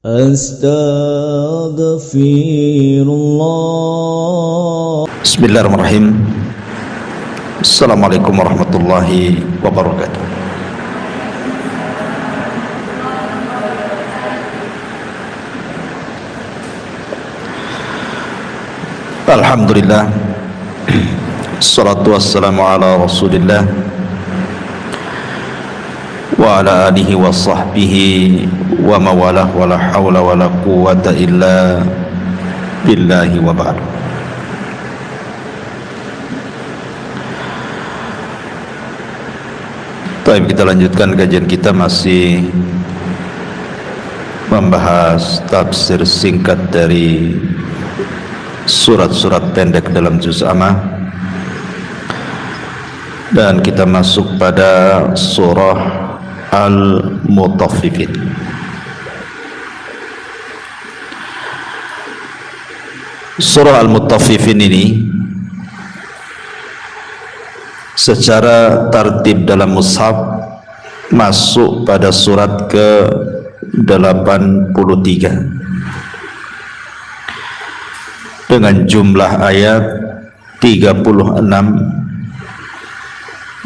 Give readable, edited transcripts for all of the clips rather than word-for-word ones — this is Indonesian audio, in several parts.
Astaghfirullah. Bismillahirrahmanirrahim. Assalamualaikum warahmatullahi wabarakatuh. Alhamdulillah, assalatu wassalamu ala rasulillah wa ala alihi wa sahbihi wa mawalah, wa la hawla wa la quwwata illa billahi wa ba'd. Baik, kita lanjutkan kajian kita, masih membahas tafsir singkat dari surat-surat pendek dalam juz amma, dan kita masuk pada surah Al-Mutaffifin. Surah Al-Mutaffifin ini secara tartib dalam mushaf masuk pada surat ke-83 dengan jumlah ayat 36,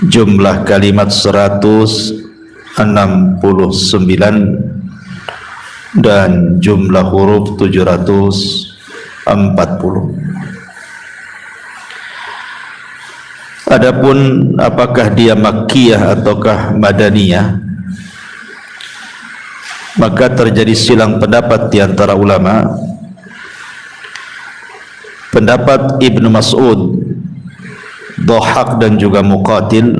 jumlah kalimat 169, dan jumlah huruf 740. Adapun apakah dia makkiyah ataukah madaniyah, maka terjadi silang pendapat di antara ulama. Pendapat Ibnu Mas'ud, Dhahak, dan juga Muqatil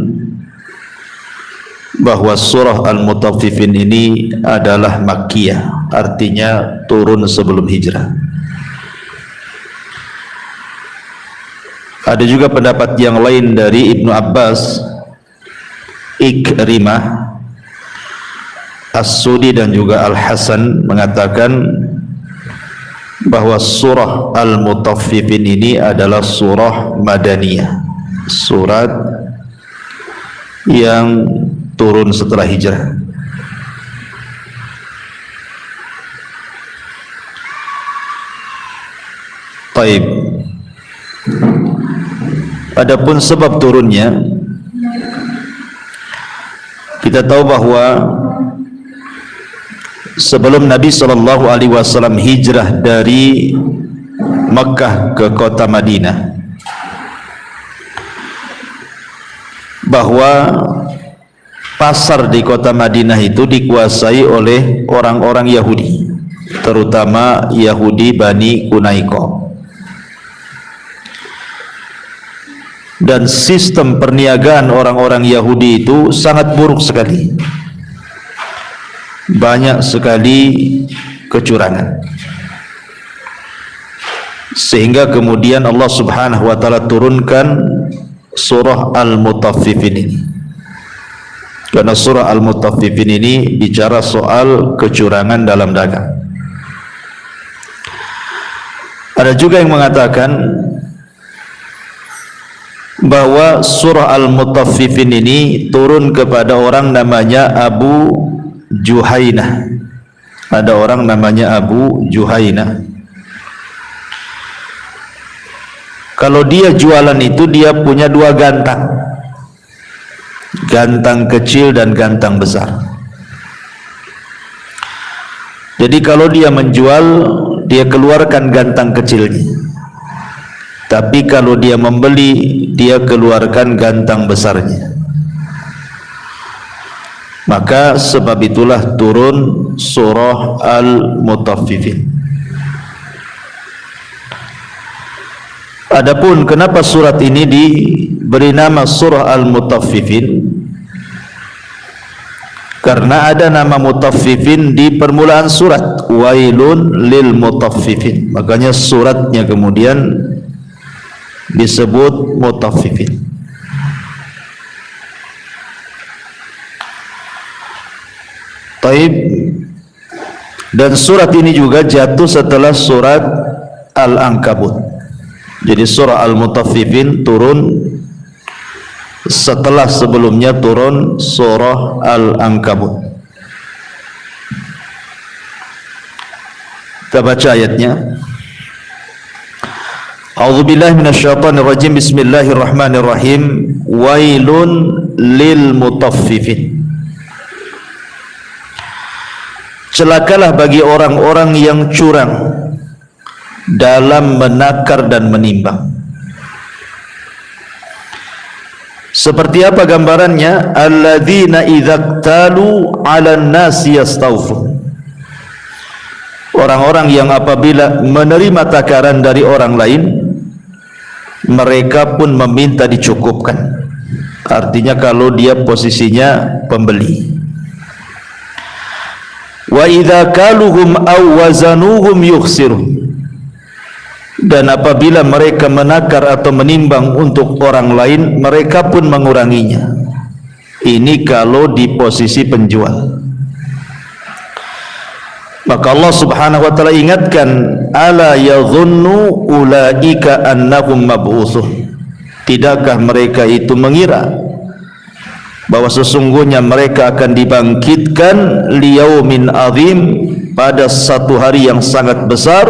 bahwa surah Al-Mutaffifin ini adalah makkiyah, artinya turun sebelum hijrah. Ada juga pendapat yang lain dari Ibnu Abbas, Ikrimah, As-Sudi, dan juga Al-Hasan mengatakan bahwa surah Al-Mutaffifin ini adalah surah madaniyah, surat yang turun setelah hijrah. Taib. Adapun sebab turunnya, kita tahu bahwa sebelum Nabi SAW hijrah dari Makkah ke kota Madinah, bahwa pasar di kota Madinah itu dikuasai oleh orang-orang Yahudi, terutama Yahudi Bani Qunaiqah, dan sistem perniagaan orang-orang Yahudi itu sangat buruk sekali. Banyak sekali kecurangan, sehingga kemudian Allah Subhanahu wa ta'ala turunkan surah Al-Mutaffifin ini, karena surah Al-Mutaffifin ini bicara soal kecurangan dalam dagang. Ada juga yang mengatakan bahwa surah Al-Mutaffifin ini turun kepada orang namanya Abu Juhainah. Ada orang namanya Abu Juhainah. Kalau dia jualan itu, dia punya dua gantang, gantang kecil dan gantang besar. Jadi kalau dia menjual, dia keluarkan gantang kecilnya, tapi kalau dia membeli, dia keluarkan gantang besarnya. Maka sebab itulah turun surah Al-Mutaffifin. Adapun kenapa surat ini diberi nama surah Al-Mutaffifin, karena ada nama Mutaffifin di permulaan surat, Wailun lil Mutaffifin, makanya suratnya kemudian disebut Mutaffifin. Taib. Dan surat ini juga jatuh setelah surat Al-Ankabut. Jadi surah Al-Mutaffifin turun setelah sebelumnya turun surah Al-Ankabut. Kita baca ayatnya. A'udzubillahi minasyaitonir rajim. Bismillahirrahmanirrahim. Wailun lil mutaffifin. Celakalah bagi orang-orang yang curang dalam menakar dan menimbang. Seperti apa gambarannya? Alladzina idzaktalu 'alan nasi yastawfun. Orang-orang yang apabila menerima takaran dari orang lain, mereka pun meminta dicukupkan. Artinya kalau dia posisinya pembeli. Wa idza kaluhum aw wazanuhum yukhsirun. Dan apabila mereka menakar atau menimbang untuk orang lain, mereka pun menguranginya. Ini kalau di posisi penjual. Maka Allah Subhanahu wa taala ingatkan, ala yadhunnu ulaika annahum mab'utsun. Tidakkah mereka itu mengira bahwa sesungguhnya mereka akan dibangkitkan liyaumin azim, pada satu hari yang sangat besar,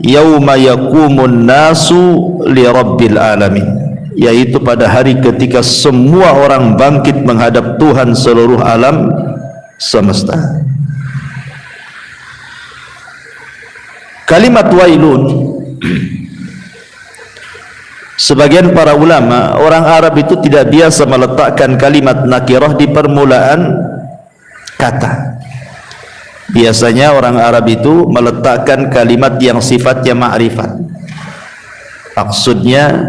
yauma yaqumun nasu lirabbil alamin, yaitu pada hari ketika semua orang bangkit menghadap Tuhan seluruh alam semesta. Kalimat wailun, sebagian para ulama, orang Arab itu tidak biasa meletakkan kalimat nakirah di permulaan kata. Biasanya orang Arab itu meletakkan kalimat yang sifatnya ma'rifat. Maksudnya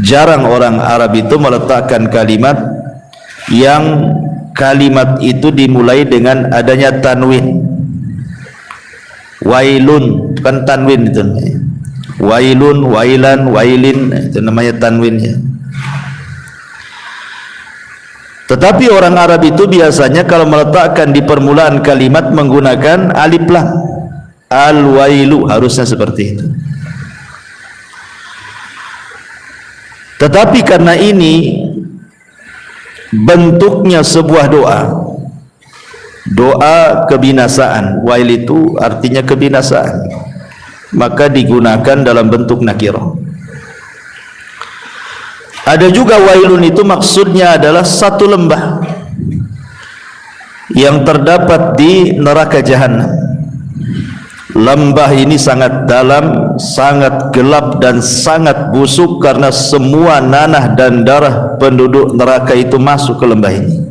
jarang orang Arab itu meletakkan kalimat yang kalimat itu dimulai dengan adanya tanwin. Wailun kan tanwin itu. Wailun, wailan, wailin, itu namanya tanwinnya. Tetapi orang Arab itu biasanya kalau meletakkan di permulaan kalimat menggunakan alif lam. Al-wailu, harusnya seperti itu. Tetapi karena ini bentuknya sebuah doa, doa kebinasaan, wail itu artinya kebinasaan, maka digunakan dalam bentuk nakirah. Ada juga wailun itu maksudnya adalah satu lembah yang terdapat di neraka jahanam. Lembah ini sangat dalam, sangat gelap dan sangat busuk karena semua nanah dan darah penduduk neraka itu masuk ke lembah ini.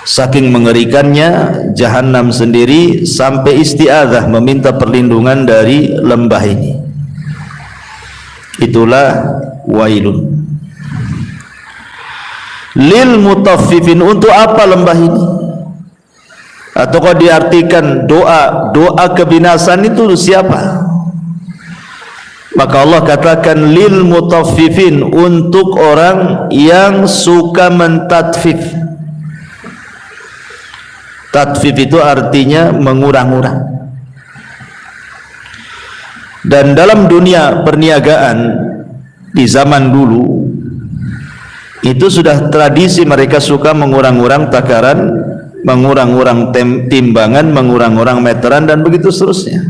Saking mengerikannya jahanam sendiri sampai isti'adzah, meminta perlindungan dari lembah ini. Itulah wailun lil mutaffifin. Untuk apa lembah ini? Atau kalau diartikan doa kebinasan itu siapa? Maka Allah katakan lil mutaffifin, untuk orang yang suka mentatfif. Tatfif itu artinya mengurang-urang. Dan dalam dunia perniagaan di zaman dulu itu sudah tradisi, mereka suka mengurang-urang takaran, mengurang-urang timbangan, mengurang-urang meteran dan begitu seterusnya.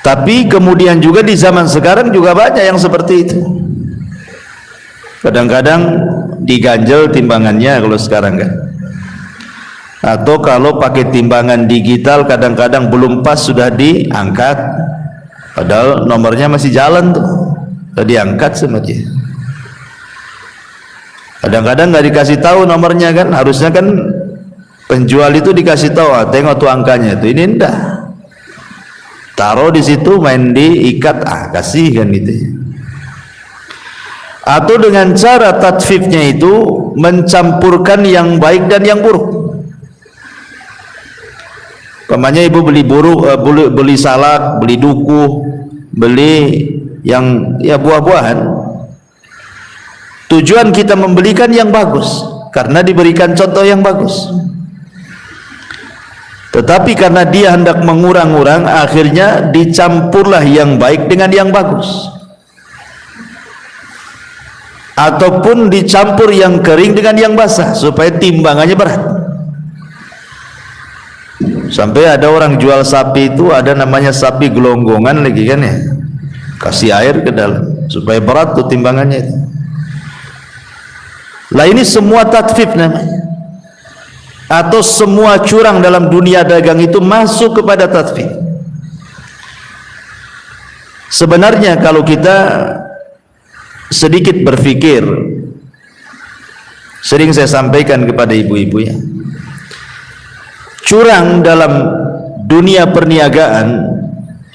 Tapi kemudian juga di zaman sekarang juga banyak yang seperti itu. Kadang-kadang diganjel timbangannya kalau sekarang kan. Atau kalau pakai timbangan digital kadang-kadang belum pas sudah diangkat, padahal nomornya masih jalan tuh, sudah diangkat sama dia. Kadang-kadang nggak dikasih tahu nomornya kan, harusnya kan penjual itu dikasih tahu, tengok tuh angkanya tuh, ini enggak, taruh di situ, main diikat, kasih kan gitu. Atau dengan cara tatfifnya itu mencampurkan yang baik dan yang buruk. Umpamanya ibu beli beli salak, beli duku, beli yang ya buah-buahan. Tujuan kita membelikan yang bagus karena diberikan contoh yang bagus. Tetapi karena dia hendak mengurang-urang, akhirnya dicampurlah yang baik dengan yang bagus. Ataupun dicampur yang kering dengan yang basah supaya timbangannya berat. Sampai ada orang jual sapi itu, ada namanya sapi gelonggongan lagi kan ya, kasih air ke dalam supaya berat tuh timbangannya itu. Lah ini semua tatfif namanya, atau semua curang dalam dunia dagang itu masuk kepada tatfif. Sebenarnya kalau kita sedikit berfikir, sering saya sampaikan kepada ibu-ibu ya, curang dalam dunia perniagaan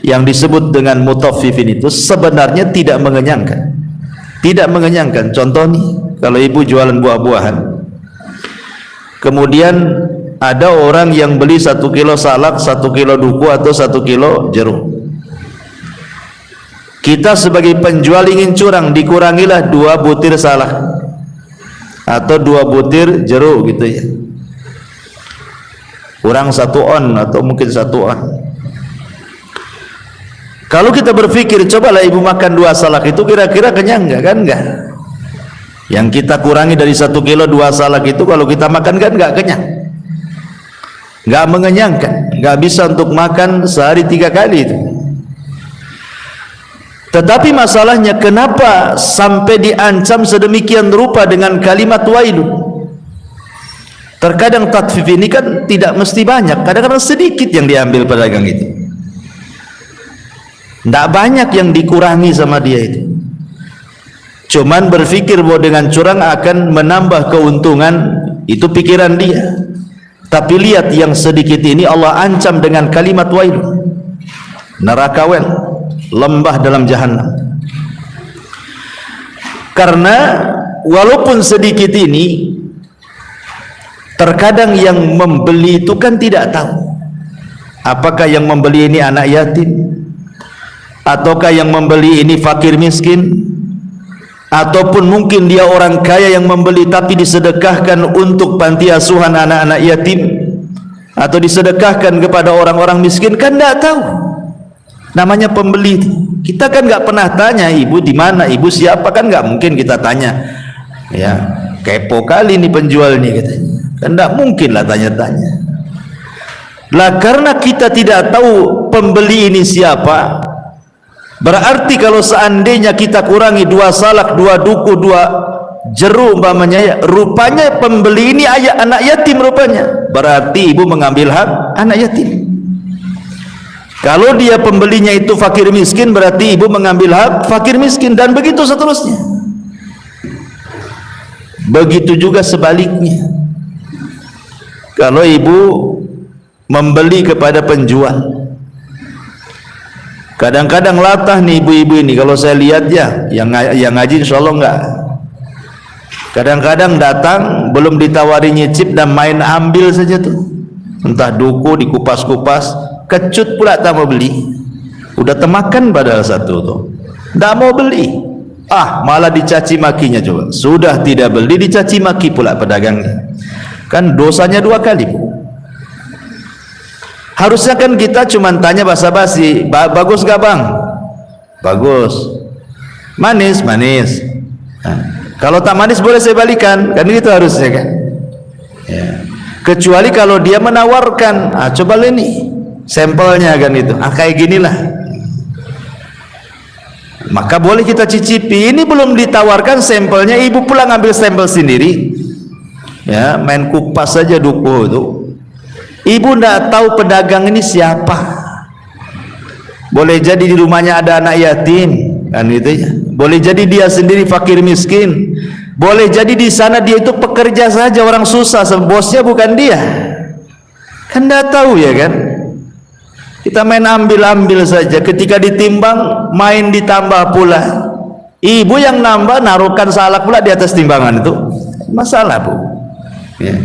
yang disebut dengan mutaffifin itu sebenarnya tidak mengenyangkan. Tidak mengenyangkan. Contoh nih, kalau ibu jualan buah-buahan, kemudian ada orang yang beli 1 kilo salak, 1 kilo duku, atau 1 kilo jeruk. Kita sebagai penjual ingin curang, dikurangilah 2 butir salak atau 2 butir jeruk gitu ya, kurang 1 on atau mungkin 1 on. Kalau kita berpikir, cobalah ibu makan 2 salak itu kira-kira kenyang enggak? Kan enggak. Yang kita kurangi dari 1 kilo 2 salak itu kalau kita makan kan enggak kenyang, enggak mengenyangkan, enggak bisa untuk makan sehari 3 kali itu. Tetapi masalahnya, kenapa sampai diancam sedemikian rupa dengan kalimat wailun? Terkadang tatfif ini kan tidak mesti banyak, kadang-kadang sedikit yang diambil pedagang itu, tidak banyak yang dikurangi sama dia itu. Cuman berpikir bahwa dengan curang akan menambah keuntungan, itu pikiran dia. Tapi lihat yang sedikit ini Allah ancam dengan kalimat wailun, neraka wel, lembah dalam jahanam. Karena walaupun sedikit ini, terkadang yang membeli itu kan tidak tahu apakah yang membeli ini anak yatim, ataukah yang membeli ini fakir miskin, ataupun mungkin dia orang kaya yang membeli tapi disedekahkan untuk panti asuhan anak-anak yatim, atau disedekahkan kepada orang-orang miskin, kan tidak tahu. Namanya pembeli itu, kita kan nggak pernah tanya ibu di mana, ibu siapa, kan nggak mungkin kita tanya ya, kepo kali nih penjual nih katanya, kan nggak mungkin lah tanya-tanya lah. Karena kita tidak tahu pembeli ini siapa, berarti kalau seandainya kita kurangi 2 salak, 2 duku, 2 jeruk umpamanya ya, rupanya pembeli ini ayah anak yatim rupanya, berarti ibu mengambil hak anak yatim. Kalau dia pembelinya itu fakir miskin, berarti ibu mengambil hak fakir miskin, dan begitu seterusnya. Begitu juga sebaliknya, kalau ibu membeli kepada penjual, kadang-kadang latah nih ibu-ibu ini, kalau saya lihat ya, yang ngaji insya Allah enggak. Kadang-kadang datang belum ditawari nyicip dan main ambil saja tuh, entah duku dikupas-kupas, kecut pula tak mau beli, udah temakan padahal satu tuh, tak mau beli, malah dicaci makinya. Coba sudah tidak beli dicaci maki pula pedagangnya, kan dosanya 2 kali bu. Harusnya kan kita cuma tanya basa-basi, bagus gak bang? Bagus. Manis? Manis. Nah, kalau tak manis boleh saya balikan, kan gitu harusnya kan ya. Kecuali kalau dia menawarkan, coba ini sampelnya kan itu, kayak ginilah, maka boleh kita cicipi. Ini belum ditawarkan sampelnya, ibu pulang ambil sampel sendiri ya, main kupas saja duku itu. Ibu tidak tahu pedagang ini siapa, boleh jadi di rumahnya ada anak yatim kan itu ya, boleh jadi dia sendiri fakir miskin, boleh jadi di sana dia itu pekerja saja, orang susah, bosnya bukan dia, kan tidak tahu ya kan. Kita main ambil-ambil saja, ketika ditimbang main ditambah pula, ibu yang nambah naruhkan salak pula di atas timbangan, itu masalah bu ya.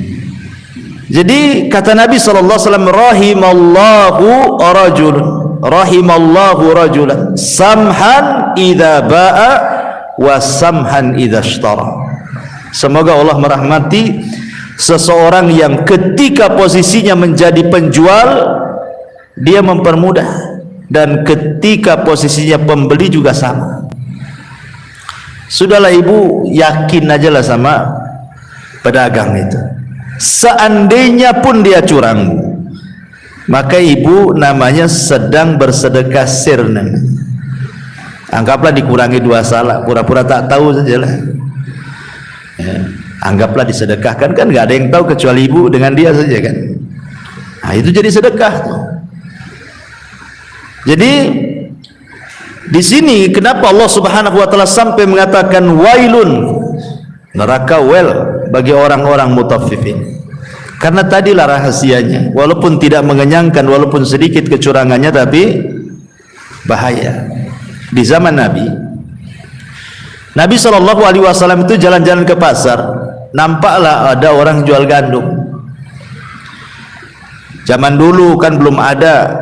Jadi kata Nabi SAW, rahimallahu rajulan samhan idza ba'a wa samhan idza ishtara. Semoga Allah merahmati seseorang yang ketika posisinya menjadi penjual dia mempermudah, dan ketika posisinya pembeli juga sama. Sudahlah ibu, yakin aja lah sama pedagang itu, seandainya pun dia curang, maka ibu namanya sedang bersedekah sirnan. Anggaplah dikurangi 2 salak, pura-pura tak tahu sajalah. Ya, anggaplah disedekahkan, kan nggak ada yang tahu kecuali ibu dengan dia saja kan. Nah, itu jadi sedekah tuh. Jadi di sini kenapa Allah Subhanahu wa taala sampai mengatakan wailun, neraka bagi orang-orang mutaffifin. Karena tadilah rahasianya, walaupun tidak mengenyangkan, walaupun sedikit kecurangannya, tapi bahaya. Di zaman Nabi Shallallahu Alaihi Wasallam itu jalan-jalan ke pasar, nampaklah ada orang jual gandum. Zaman dulu kan belum ada,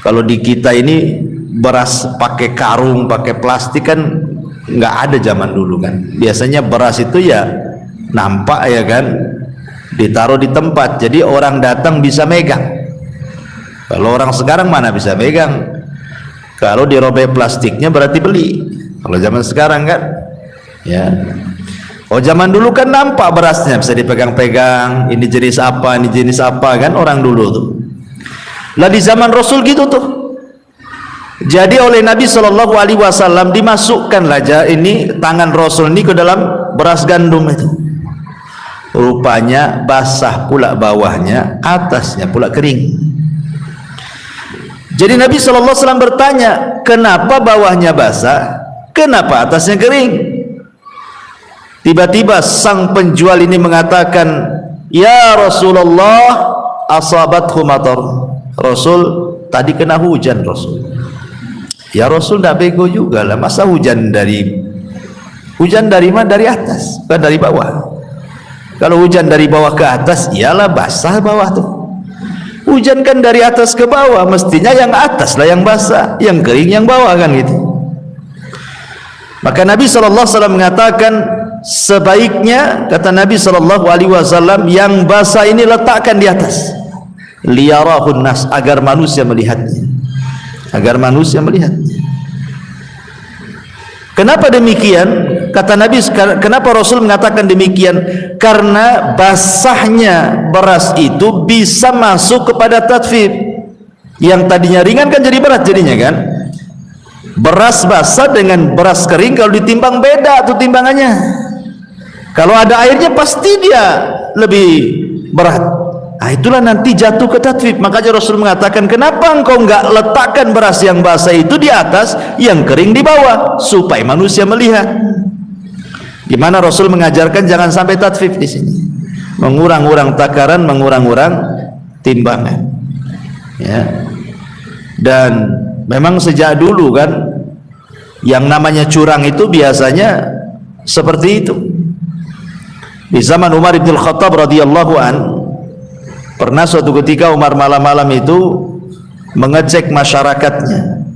kalau di kita ini beras pakai karung, pakai plastik kan nggak ada zaman dulu kan. Biasanya beras itu ya nampak ya kan, ditaruh di tempat, jadi orang datang bisa megang. Kalau orang sekarang mana bisa megang? Kalau dirobek plastiknya berarti beli. Kalau zaman sekarang kan, ya. Oh zaman dulu kan nampak berasnya, bisa dipegang-pegang. Ini jenis apa, ini jenis apa kan orang dulu tuh. Lah di zaman Rasul gitu tuh. Jadi oleh Nabi Shallallahu Alaihi Wasallam dimasukkanlah ini tangan Rasul ini ke dalam beras gandum itu. Rupanya basah pula bawahnya, atasnya pula kering. Jadi Nabi Shallallahu Alaihi Wasallam bertanya, kenapa bawahnya basah, kenapa atasnya kering? Tiba-tiba sang penjual ini mengatakan, ya Rasulullah, asabathu matar. Rasul, tadi kena hujan Rasul. Ya Rasul, tidak bego juga lah, masa hujan dari mana? Dari atas, bukan dari bawah. Kalau hujan dari bawah ke atas, iyalah basah bawah tuh. Hujan kan dari atas ke bawah, mestinya yang atas lah yang basah, yang kering yang bawah kan gitu. Maka Nabi SAW mengatakan, sebaiknya kata Nabi SAW, yang basah ini letakkan di atas, liyarahun nas, agar manusia melihatnya, agar manusia melihatnya. Kenapa demikian? Kata Nabi, kenapa Rasul mengatakan demikian? Karena basahnya beras itu bisa masuk kepada tatfif. Yang tadinya ringan kan jadi berat jadinya kan. Beras basah dengan beras kering kalau ditimbang beda tuh timbangannya. Kalau ada airnya pasti dia lebih berat. Nah, itulah nanti jatuh ke tatfif. Makanya Rasul mengatakan, kenapa engkau enggak letakkan beras yang basah itu di atas, yang kering di bawah, supaya manusia melihat. Gimana Rasul mengajarkan jangan sampai tatfif di sini, mengurang-urang takaran, mengurang-urang timbangan. Ya. Dan memang sejak dulu kan, yang namanya curang itu biasanya seperti itu. Di zaman Umar bin Khattab radhiyallahu an, pernah suatu ketika Umar malam-malam itu mengecek masyarakatnya.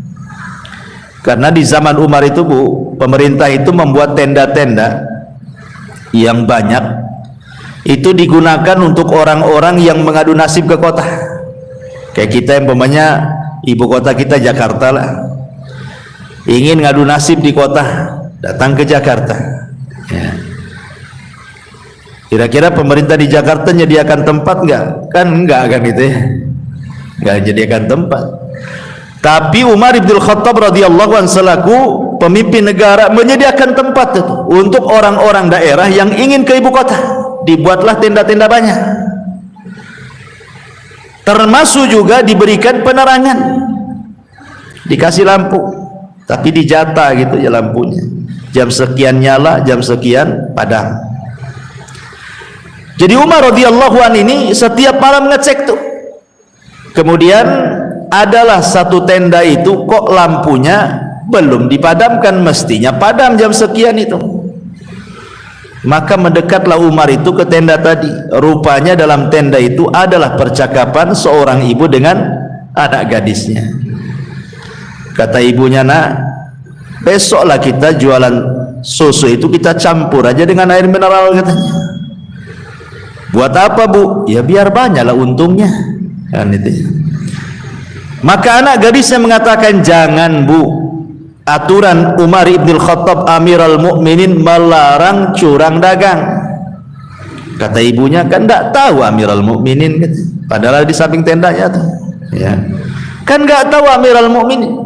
Karena di zaman Umar itu Bu, pemerintah itu membuat tenda-tenda yang banyak, itu digunakan untuk orang-orang yang mengadu nasib ke kota. Kayak kita yang umpamanya ibu kota kita Jakarta lah, ingin ngadu nasib di kota, datang ke Jakarta. Ya. Kira-kira pemerintah di Jakarta menyediakan tempat enggak? Kan enggak kan gitu ya, enggak menyediakan tempat. Tapi Umar bin Khattab radhiyallahu anhu selaku pemimpin negara menyediakan tempat itu untuk orang-orang daerah yang ingin ke ibu kota. Dibuatlah tenda-tenda banyak. Termasuk juga diberikan penerangan, dikasih lampu, tapi dijata gitu ya lampunya. Jam sekian nyala, jam sekian padam. Jadi Umar radhiyallahu anhu ini setiap malam ngecek tuh. Kemudian adalah satu tenda itu kok lampunya belum dipadamkan, mestinya padam jam sekian itu. Maka mendekatlah Umar itu ke tenda tadi. Rupanya dalam tenda itu adalah percakapan seorang ibu dengan anak gadisnya. Kata ibunya, nak, besoklah kita jualan susu itu kita campur aja dengan air mineral katanya. Buat apa Bu? Ya biar banyaklah untungnya kan itu. Maka anak gadisnya mengatakan, jangan Bu, aturan Umar ibn Khattab Amirul Mukminin melarang curang dagang. Kata ibunya, kan enggak tahu Amirul Mukminin, padahal di samping tendanya tuh, ya. Kan enggak tahu Amirul Mukminin.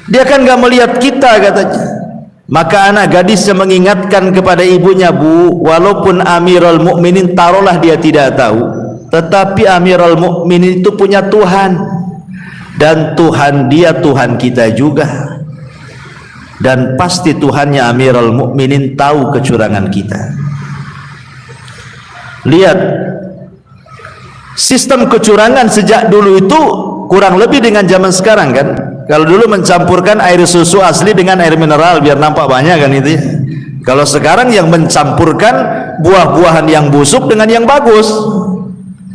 Dia kan enggak melihat kita, katanya. Maka anak gadisnya mengingatkan kepada ibunya, Bu, walaupun Amirul Mukminin taruhlah dia tidak tahu, tetapi Amirul Mukminin itu punya Tuhan, dan Tuhan dia Tuhan kita juga, dan pasti Tuhannya Amirul Mukminin tahu kecurangan kita. Lihat, sistem kecurangan sejak dulu itu kurang lebih dengan zaman sekarang kan. Kalau dulu mencampurkan air susu asli dengan air mineral biar nampak banyak kan itu ya. Kalau sekarang yang mencampurkan buah-buahan yang busuk dengan yang bagus,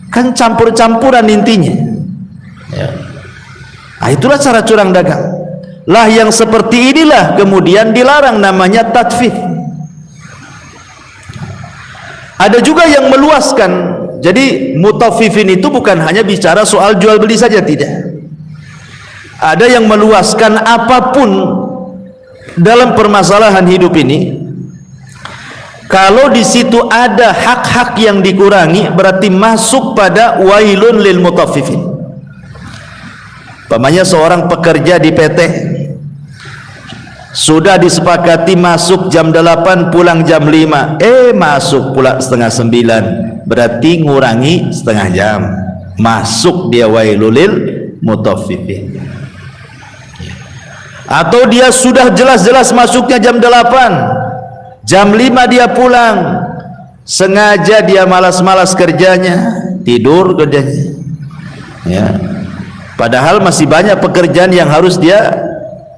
kan campur-campuran intinya ya. Nah, itulah cara curang dagang lah. Yang seperti inilah kemudian dilarang, namanya tatfif. Ada juga yang meluaskan. Jadi mutaffifin itu bukan hanya bicara soal jual beli saja, tidak. Ada yang meluaskan apapun dalam permasalahan hidup ini. Kalau di situ ada hak-hak yang dikurangi, berarti masuk pada wailun lil mutaffifin. Pamannya seorang pekerja di PT, sudah disepakati masuk jam 8 pulang jam 5, masuk pula setengah 9, berarti ngurangi setengah jam, masuk dia wailul lil mutaffifin. Atau dia sudah jelas-jelas masuknya jam 8, jam 5 dia pulang, sengaja dia malas-malas kerjanya, tidur kerjanya ya, padahal masih banyak pekerjaan yang harus dia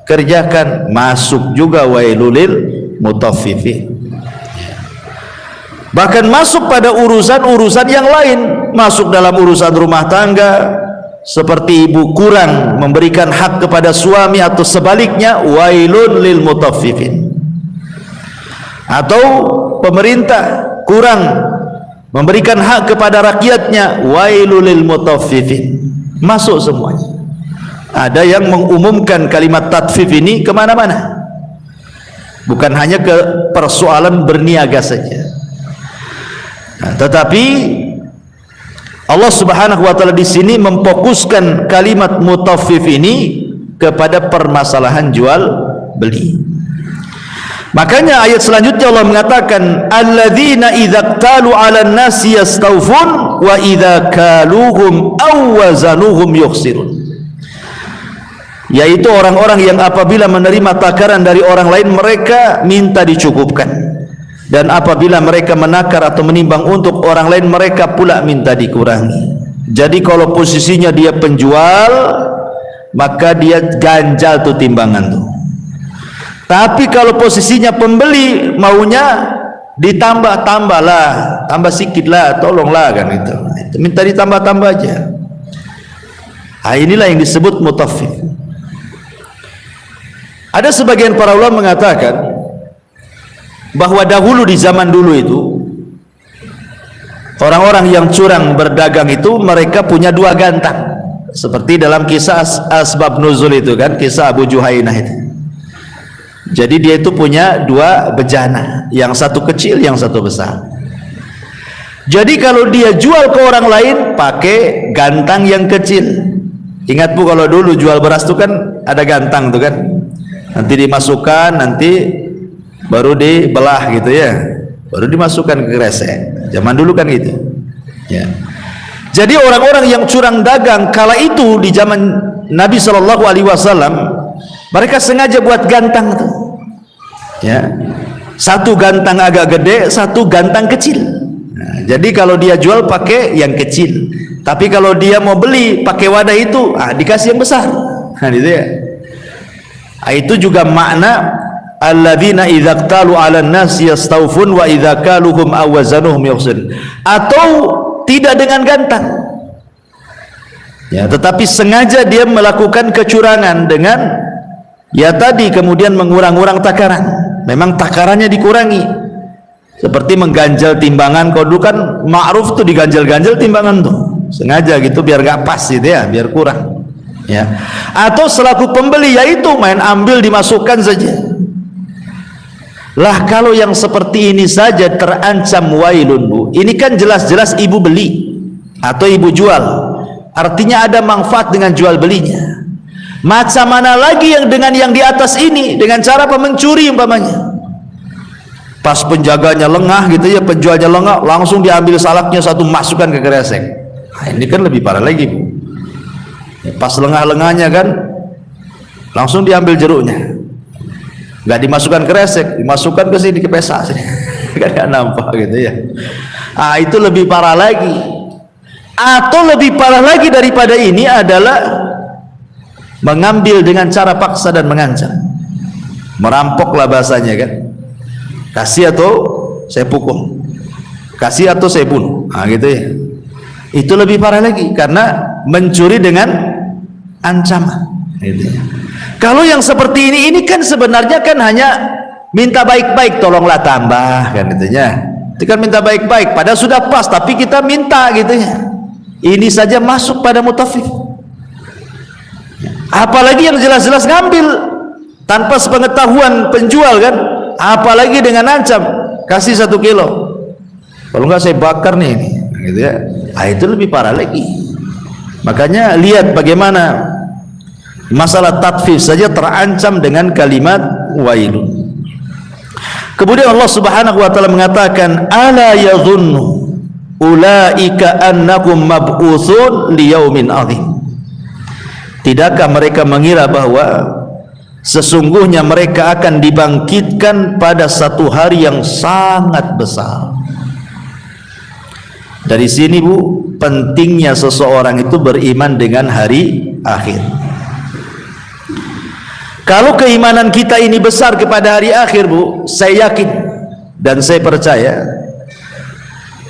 kerjakan, masuk juga wailul lil mutaffifin. Bahkan masuk pada urusan-urusan yang lain, masuk dalam urusan rumah tangga, seperti ibu kurang memberikan hak kepada suami atau sebaliknya, wailun lil mutaffifin. Atau pemerintah kurang memberikan hak kepada rakyatnya, wailul lil mutaffifin. Masuk semuanya. Ada yang mengumumkan kalimat tatfif ini kemana-mana, bukan hanya ke persoalan berniaga saja. Nah, tetapi Allah Subhanahu wa taala di sini memfokuskan kalimat mutaffif ini kepada permasalahan jual beli. Makanya ayat selanjutnya Allah mengatakan, alladzina idza qtalu 'alan nasi yastawfun wa idza kaluhum aw wazanuhum yukhsirun. Yaitu orang-orang yang apabila menerima takaran dari orang lain mereka minta dicukupkan, dan apabila mereka menakar atau menimbang untuk orang lain mereka pula minta dikurangi. Jadi kalau posisinya dia penjual, maka dia ganjal tuh timbangan tuh. Tapi kalau posisinya pembeli, maunya ditambah-tambahlah, tambah sikit lah, tolonglah kan itu. Minta ditambah-tambah aja. Nah, inilah yang disebut mutaffif. Ada sebagian para ulama mengatakan bahwa dahulu di zaman dulu itu orang-orang yang curang berdagang itu mereka punya dua gantang, seperti dalam kisah asbab nuzul itu kan, kisah Abu Juhainah itu. Jadi dia itu punya dua bejana, yang satu kecil, yang satu besar. Jadi kalau dia jual ke orang lain pakai gantang yang kecil. Ingat Bu, kalau dulu jual beras itu kan ada gantang tuh kan, nanti dimasukkan, nanti baru dibelah gitu ya, baru dimasukkan ke kresek. Zaman dulu kan gitu ya. Jadi orang-orang yang curang dagang kala itu di zaman Nabi SAW, mereka sengaja buat gantang tuh ya, satu gantang agak gede, satu gantang kecil. Nah, jadi kalau dia jual pakai yang kecil, tapi kalau dia mau beli pakai wadah itu, dikasih yang besar. Nah, gitu ya. Itu juga makna alladzina idza qtalu 'alan nasi yastawfun wa idza kaluhum aw wazanuhum yukhsirun. Atau tidak dengan gantang ya, tetapi sengaja dia melakukan kecurangan dengan ya tadi, kemudian mengurang-urang takaran. Memang takarannya dikurangi, seperti mengganjal timbangan. Kalau dulu kan ma'ruf tuh diganjal-ganjal timbangan tuh, sengaja gitu biar gak pas gitu ya, biar kurang ya. Atau selaku pembeli, yaitu main ambil dimasukkan saja. Lah kalau yang seperti ini saja terancam wailun, Bu. Ini kan jelas-jelas ibu beli atau ibu jual. Artinya ada manfaat dengan jual belinya. Macam mana lagi yang dengan yang di atas ini, dengan cara mencuri umpamanya. Pas penjaganya lengah gitu ya, penjualnya lengah, langsung diambil salaknya satu, masukkan ke kresek. Nah, ini kan lebih parah lagi, Bu. Pas lengah-lengahnya kan langsung diambil jeruknya. Nggak dimasukkan ke resek, dimasukkan ke sini, ke pesa sini. Kan nampak gitu ya. Ah, itu lebih parah lagi. Atau lebih parah lagi daripada ini adalah mengambil dengan cara paksa dan mengancam. Merampoklah bahasanya kan. Kasih atau saya pukul, kasih atau saya bunuh. Ah, gitu ya. Itu lebih parah lagi karena mencuri dengan ancaman. Gitu ya. Kalau yang seperti ini kan sebenarnya kan hanya minta baik-baik, tolonglah tambah kan itunya. Itu kan minta baik-baik, padahal sudah pas tapi kita minta gitu ya. Ini saja masuk pada mutaffif. Apalagi yang jelas-jelas ngambil tanpa sepengetahuan penjual kan, apalagi dengan ancam kasih 1 kilo, kalau enggak saya bakar nih, gitu ya. Ah, itu lebih parah lagi. Makanya lihat bagaimana masalah tatfif saja terancam dengan kalimat wailun. Kemudian Allah Subhanahu wa taala mengatakan, ala yadhunnu ulaika annakum mab'utsun liyaumin 'adzim. Tidakkah mereka mengira bahwa sesungguhnya mereka akan dibangkitkan pada satu hari yang sangat besar. Dari sini, Bu, pentingnya seseorang itu beriman dengan hari akhir. Kalau keimanan kita ini besar kepada hari akhir, Bu, saya yakin dan saya percaya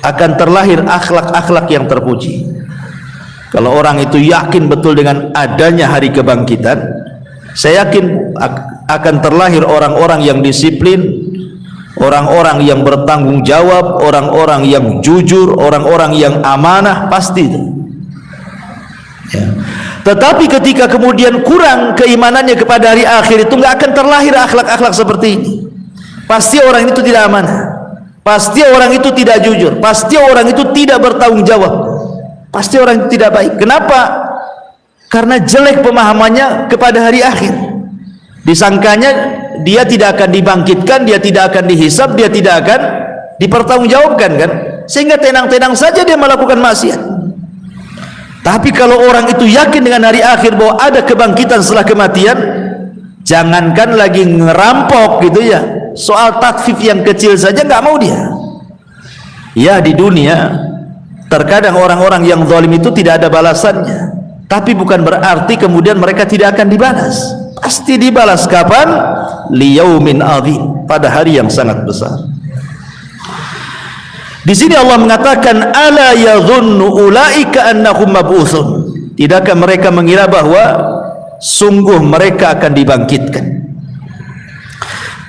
akan terlahir akhlak-akhlak yang terpuji. Kalau orang itu yakin betul dengan adanya hari kebangkitan, saya yakin akan terlahir orang-orang yang disiplin, orang-orang yang bertanggung jawab, orang-orang yang jujur, orang-orang yang amanah, pasti itu. Ya. Tetapi ketika kemudian kurang keimanannya kepada hari akhir, itu nggak akan terlahir akhlak-akhlak seperti ini. Pasti orang itu tidak amanah, pasti orang itu tidak jujur, pasti orang itu tidak bertanggung jawab, pasti orang itu tidak baik. Kenapa? Karena jelek pemahamannya kepada hari akhir. Disangkanya dia tidak akan dibangkitkan, dia tidak akan dihisab, dia tidak akan dipertanggungjawabkan kan, sehingga tenang-tenang saja dia melakukan maksiat. Tapi kalau orang itu yakin dengan hari akhir bahwa ada kebangkitan setelah kematian, jangankan lagi ngerampok gitu ya, soal takfif yang kecil saja nggak mau dia. Ya, di dunia terkadang orang-orang yang zalim itu tidak ada balasannya, tapi bukan berarti kemudian mereka tidak akan dibalas. Pasti dibalas. Kapan? Liyaumin adzim, pada hari yang sangat besar. Di sini Allah mengatakan, ala yadhunnu ulaika annahum mab'utsun. Tidakkah mereka mengira bahwa sungguh mereka akan dibangkitkan?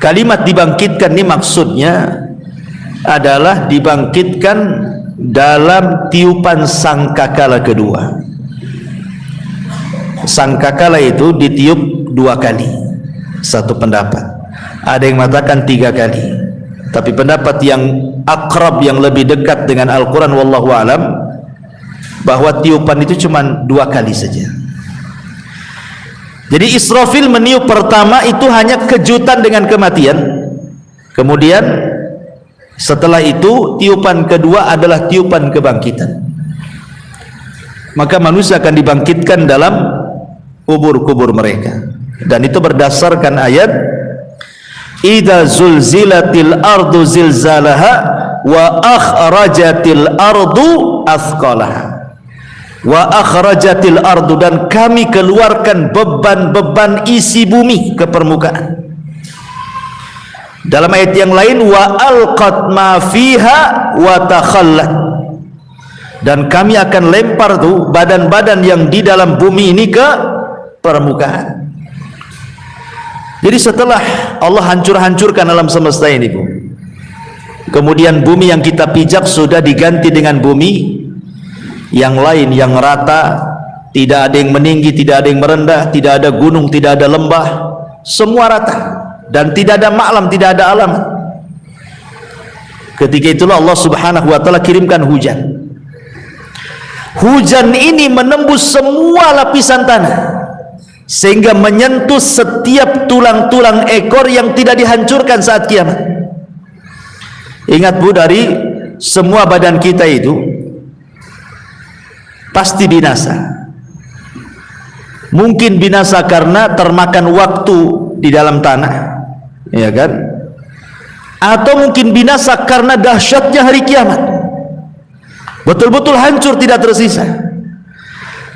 Kalimat dibangkitkan ini maksudnya adalah dibangkitkan dalam tiupan sangkakala kedua. Sangkakala itu ditiup 2 kali. Satu pendapat, ada yang mengatakan 3 kali, tapi pendapat yang akrab, yang lebih dekat dengan Al-Quran, wallahu alam, bahwa tiupan itu cuma 2 kali saja. Jadi Israfil meniup pertama itu hanya kejutan dengan kematian. Kemudian setelah itu tiupan kedua adalah tiupan kebangkitan. Maka manusia akan dibangkitkan dalam kubur-kubur mereka, dan itu berdasarkan ayat idza zulzilatil ardu zilzalaha wa akhrajatil ardu athqalaha wa akhrajatil ardu, dan kami keluarkan beban-beban isi bumi ke permukaan. Dalam ayat yang lain, wa alqat ma fiha wa takhallat, dan kami akan lempar tuh badan-badan yang di dalam bumi ini ke permukaan. Jadi setelah Allah hancur-hancurkan alam semesta ini, Bu, kemudian bumi yang kita pijak sudah diganti dengan bumi yang lain, yang rata, tidak ada yang meninggi, tidak ada yang merendah, tidak ada gunung, tidak ada lembah, semua rata. dan tidak ada maklam, tidak ada alam. Ketika itulah Allah Subhanahu wa taala kirimkan hujan. Hujan ini menembus semua lapisan tanah sehingga menyentuh setiap tulang-tulang ekor yang tidak dihancurkan saat kiamat. Ingat Bu, dari semua badan kita itu pasti binasa. Mungkin binasa karena termakan waktu di dalam tanah, ya kan? Atau mungkin binasa karena dahsyatnya hari kiamat, betul-betul hancur, tidak tersisa.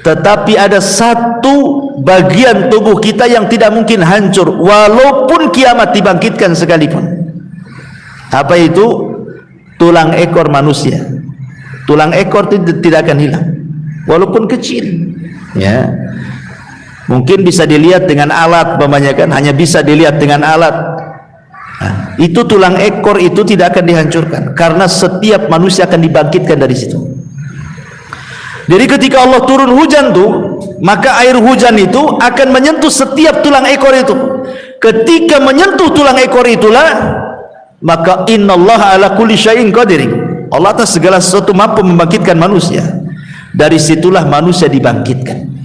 Tetapi ada satu bagian tubuh kita yang tidak mungkin hancur walaupun kiamat dibangkitkan sekalipun. Apa itu? Tulang ekor manusia. Tulang ekor tidak akan hilang walaupun kecil, ya. Mungkin bisa dilihat dengan alat, kebanyakan hanya bisa dilihat dengan alat. Nah, itu tulang ekor itu tidak akan dihancurkan karena setiap manusia akan dibangkitkan dari situ. Jadi ketika Allah turun hujan tuh, maka air hujan itu akan menyentuh setiap tulang ekor itu. Ketika menyentuh tulang ekor itulah, maka innallaha ala kulli syai'in qadir. Allah atas segala sesuatu mampu membangkitkan manusia. Dari situlah manusia dibangkitkan.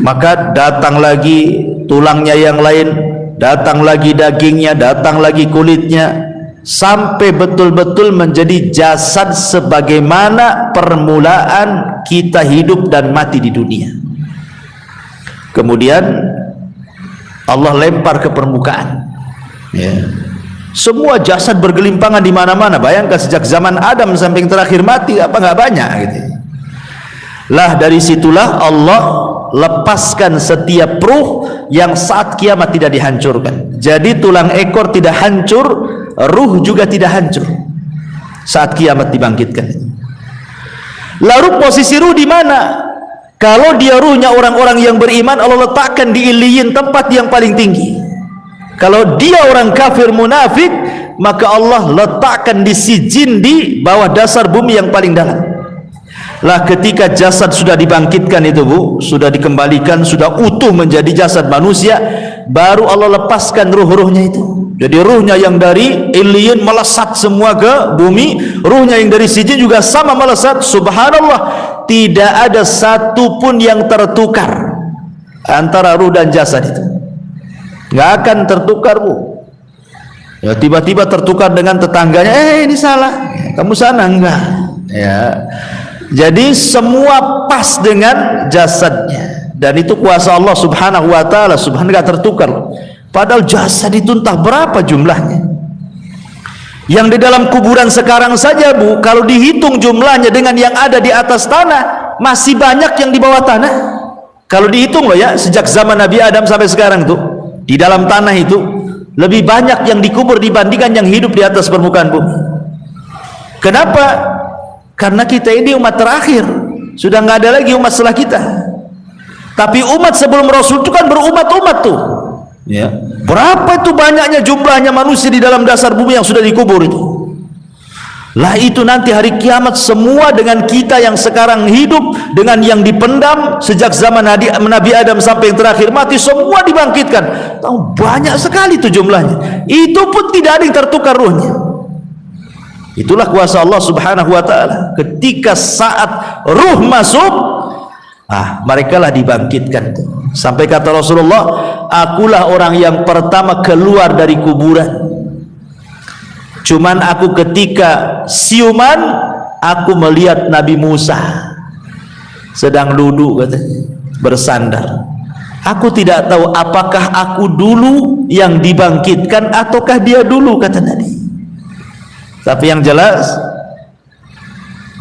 Maka datang lagi tulangnya yang lain, datang lagi dagingnya, datang lagi kulitnya, sampai betul-betul menjadi jasad sebagaimana permulaan kita hidup dan mati di dunia. Kemudian Allah lempar ke permukaan, ya. Semua jasad bergelimpangan di mana-mana. Bayangkan sejak zaman Adam sampai yang terakhir mati, apa nggak banyak gitu. Lah dari situlah Allah lepaskan setiap ruh yang saat kiamat tidak dihancurkan. Jadi tulang ekor tidak hancur, ruh juga tidak hancur saat kiamat dibangkitkan. Lalu posisi ruh di mana? Kalau dia ruhnya orang-orang yang beriman, Allah letakkan di Iliyin, tempat yang paling tinggi. Kalau dia orang kafir munafik, maka Allah letakkan di Sijin, di bawah dasar bumi yang paling dalam. Lah ketika jasad sudah dibangkitkan itu Bu, sudah dikembalikan, sudah utuh menjadi jasad manusia, baru Allah lepaskan ruh-ruhnya itu. Jadi ruhnya yang dari Iliyin melesat semua ke bumi, ruhnya yang dari Sijin juga sama melesat. Subhanallah, tidak ada satu pun yang tertukar antara ruh dan jasad itu. Nggak akan tertukar Bu. Ya tiba-tiba tertukar dengan tetangganya, ini salah, kamu sana, enggak, ya. Jadi semua pas dengan jasadnya, dan itu kuasa Allah Subhanahu wa taala, subhanahu, enggak tertukar. Padahal jasad itu entah berapa jumlahnya. Yang di dalam kuburan sekarang saja Bu, kalau dihitung jumlahnya dengan yang ada di atas tanah, masih banyak yang di bawah tanah. Kalau dihitung loh ya, sejak zaman Nabi Adam sampai sekarang tuh, di dalam tanah itu lebih banyak yang dikubur dibandingkan yang hidup di atas permukaan bumi. Kenapa? Karena kita ini umat terakhir, sudah nggak ada lagi umat setelah kita. Tapi umat sebelum Rasul itu kan berumat-umat tuh, ya. Berapa itu banyaknya jumlahnya manusia di dalam dasar bumi yang sudah dikubur itu. Lah itu nanti hari kiamat semua dengan kita yang sekarang hidup, dengan yang dipendam sejak zaman Nabi Adam sampai yang terakhir mati, semua dibangkitkan. Tahu banyak sekali itu jumlahnya. Itu pun tidak ada yang tertukar ruhnya. Itulah kuasa Allah Subhanahu wa taala. Ketika saat ruh masuk, mereka lah dibangkitkan. Sampai kata Rasulullah, akulah orang yang pertama keluar dari kuburan. Cuman aku ketika siuman, aku melihat Nabi Musa sedang duduk katanya, bersandar. Aku tidak tahu apakah aku dulu yang dibangkitkan ataukah dia dulu, kata Nabi. Tapi yang jelas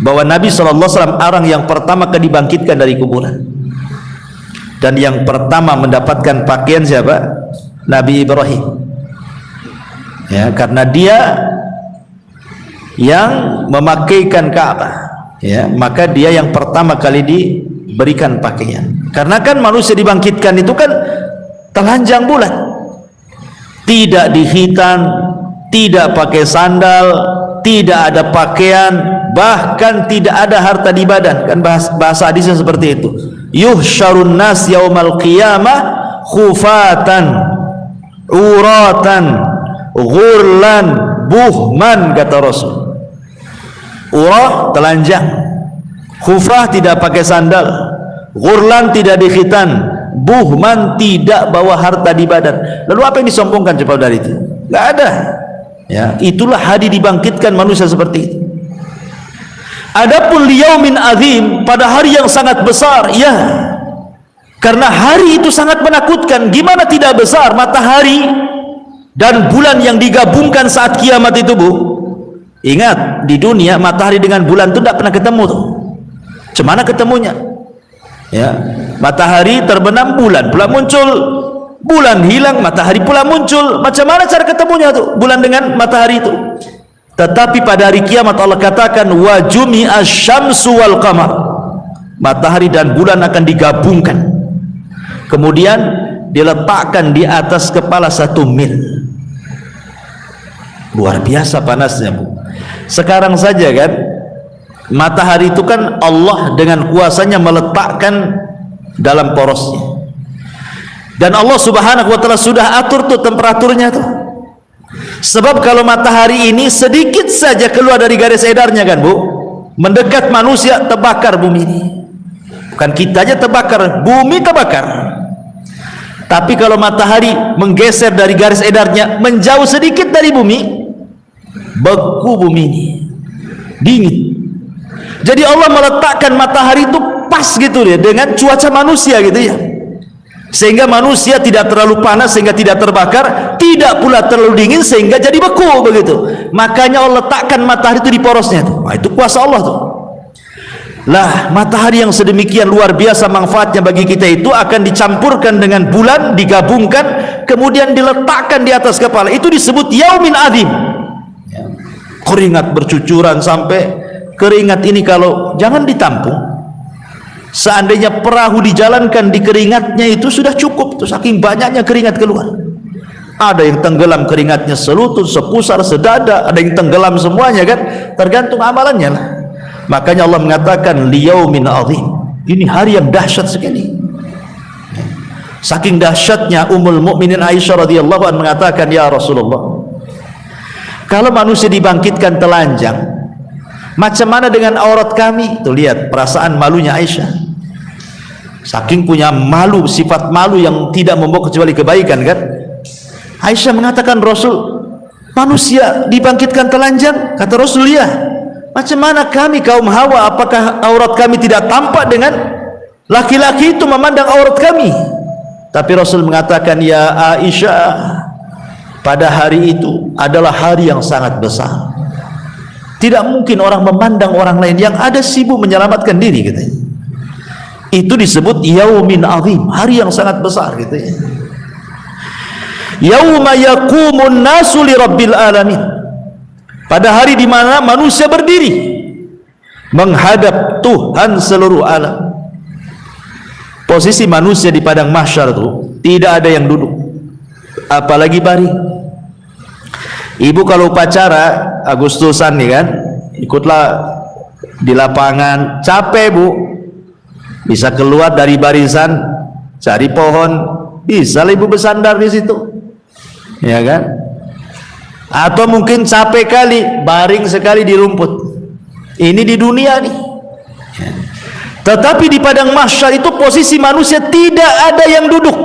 bahwa Nabi SAW orang yang pertama dibangkitkan dari kuburan, dan yang pertama mendapatkan pakaian siapa? Nabi Ibrahim, ya, karena dia yang memakaikan Ka'bah, ya, maka dia yang pertama kali diberikan pakaian. Karena kan manusia dibangkitkan itu kan telanjang bulat, tidak dihitan, tidak pakai sandal, tidak ada pakaian, bahkan tidak ada harta di badan. Kan bahasa hadisnya seperti itu. Yuhsyarun nas yaumal qiyamah khufatan. uratan, ghurlan, buhman, kata Rasul. Urah telanjang, khufah tidak pakai sandal, ghurlan tidak dikhitan, buhman tidak bawa harta di badan. Lalu apa yang disombongkan coba dari itu? Enggak ada. Ya, itulah hari dibangkitkan manusia seperti itu. Adapun liyaumin azim, pada hari yang sangat besar, ya. Karena hari itu sangat menakutkan. Gimana tidak besar? Matahari dan bulan yang digabungkan saat kiamat itu, Bu. Ingat, di dunia matahari dengan bulan itu tidak pernah ketemu tuh. Cemana ketemunya? Ya, matahari terbenam, bulan muncul, bulan hilang, matahari pula muncul. Macam mana cara ketemunya tuh bulan dengan matahari itu? Tetapi pada hari kiamat Allah katakan wa jumi'asy syamsu wal qamar, matahari dan bulan akan digabungkan, kemudian diletakkan di atas kepala 1 mil. Luar biasa panasnya, Bu. Sekarang saja kan matahari itu kan Allah dengan kuasanya meletakkan dalam porosnya, dan Allah subhanahu wa ta'ala sudah atur tuh temperaturnya tuh. Sebab kalau matahari ini sedikit saja keluar dari garis edarnya kan, Bu, mendekat manusia, terbakar bumi ini. Bukan kita aja terbakar, bumi terbakar. Tapi kalau matahari menggeser dari garis edarnya, menjauh sedikit dari bumi, beku bumi ini, dingin. Jadi Allah meletakkan matahari itu pas gitu ya dengan cuaca manusia gitu ya, sehingga manusia tidak terlalu panas sehingga tidak terbakar, tidak pula terlalu dingin sehingga jadi beku begitu. Makanya Allah letakkan matahari itu di porosnya tuh. Nah, itu kuasa Allah tuh. Lah, matahari yang sedemikian luar biasa manfaatnya bagi kita itu akan dicampurkan dengan bulan, digabungkan, kemudian diletakkan di atas kepala. Itu disebut yaumin adzim. Keringat bercucuran, sampai keringat ini kalau jangan ditampung, seandainya perahu dijalankan di keringatnya itu sudah cukup tuh, saking banyaknya keringat keluar. Ada yang tenggelam keringatnya selutut, sepusar, sedada, ada yang tenggelam semuanya kan, tergantung amalannya lah. Makanya Allah mengatakan liyaumin azim, ini hari yang dahsyat sekali. Saking dahsyatnya Ummul Mukminin Aisyah radhiyallahu anha mengatakan, ya Rasulullah, kalau manusia dibangkitkan telanjang, macam mana dengan aurat kami? Tuh lihat perasaan malunya Aisyah. Saking punya malu, sifat malu yang tidak membawa kecuali kebaikan kan. Aisyah mengatakan, Rasul, manusia dibangkitkan telanjang? Kata Rasul, ya. Macam mana kami kaum Hawa? Apakah aurat kami tidak tampak dengan laki-laki itu memandang aurat kami? Tapi Rasul mengatakan, ya Aisyah, pada hari itu adalah hari yang sangat besar. Tidak mungkin orang memandang orang lain, yang ada sibuk menyelamatkan diri katanya. Itu disebut yaumin azim, hari yang sangat besar gitu ya. Yauma yaqumun nasu li rabbil alamin, pada hari di mana manusia berdiri menghadap Tuhan seluruh alam. Posisi manusia di padang mahsyar itu tidak ada yang duduk, apalagi baring. Ibu kalau upacara Agustusan nih kan, ikutlah di lapangan, capek Bu, bisa keluar dari barisan, cari pohon, bisa ibu bersandar di situ, ya kan? Atau mungkin capek kali, baring sekali di rumput. Ini di dunia nih. Tetapi di padang mahsyar itu posisi manusia tidak ada yang duduk,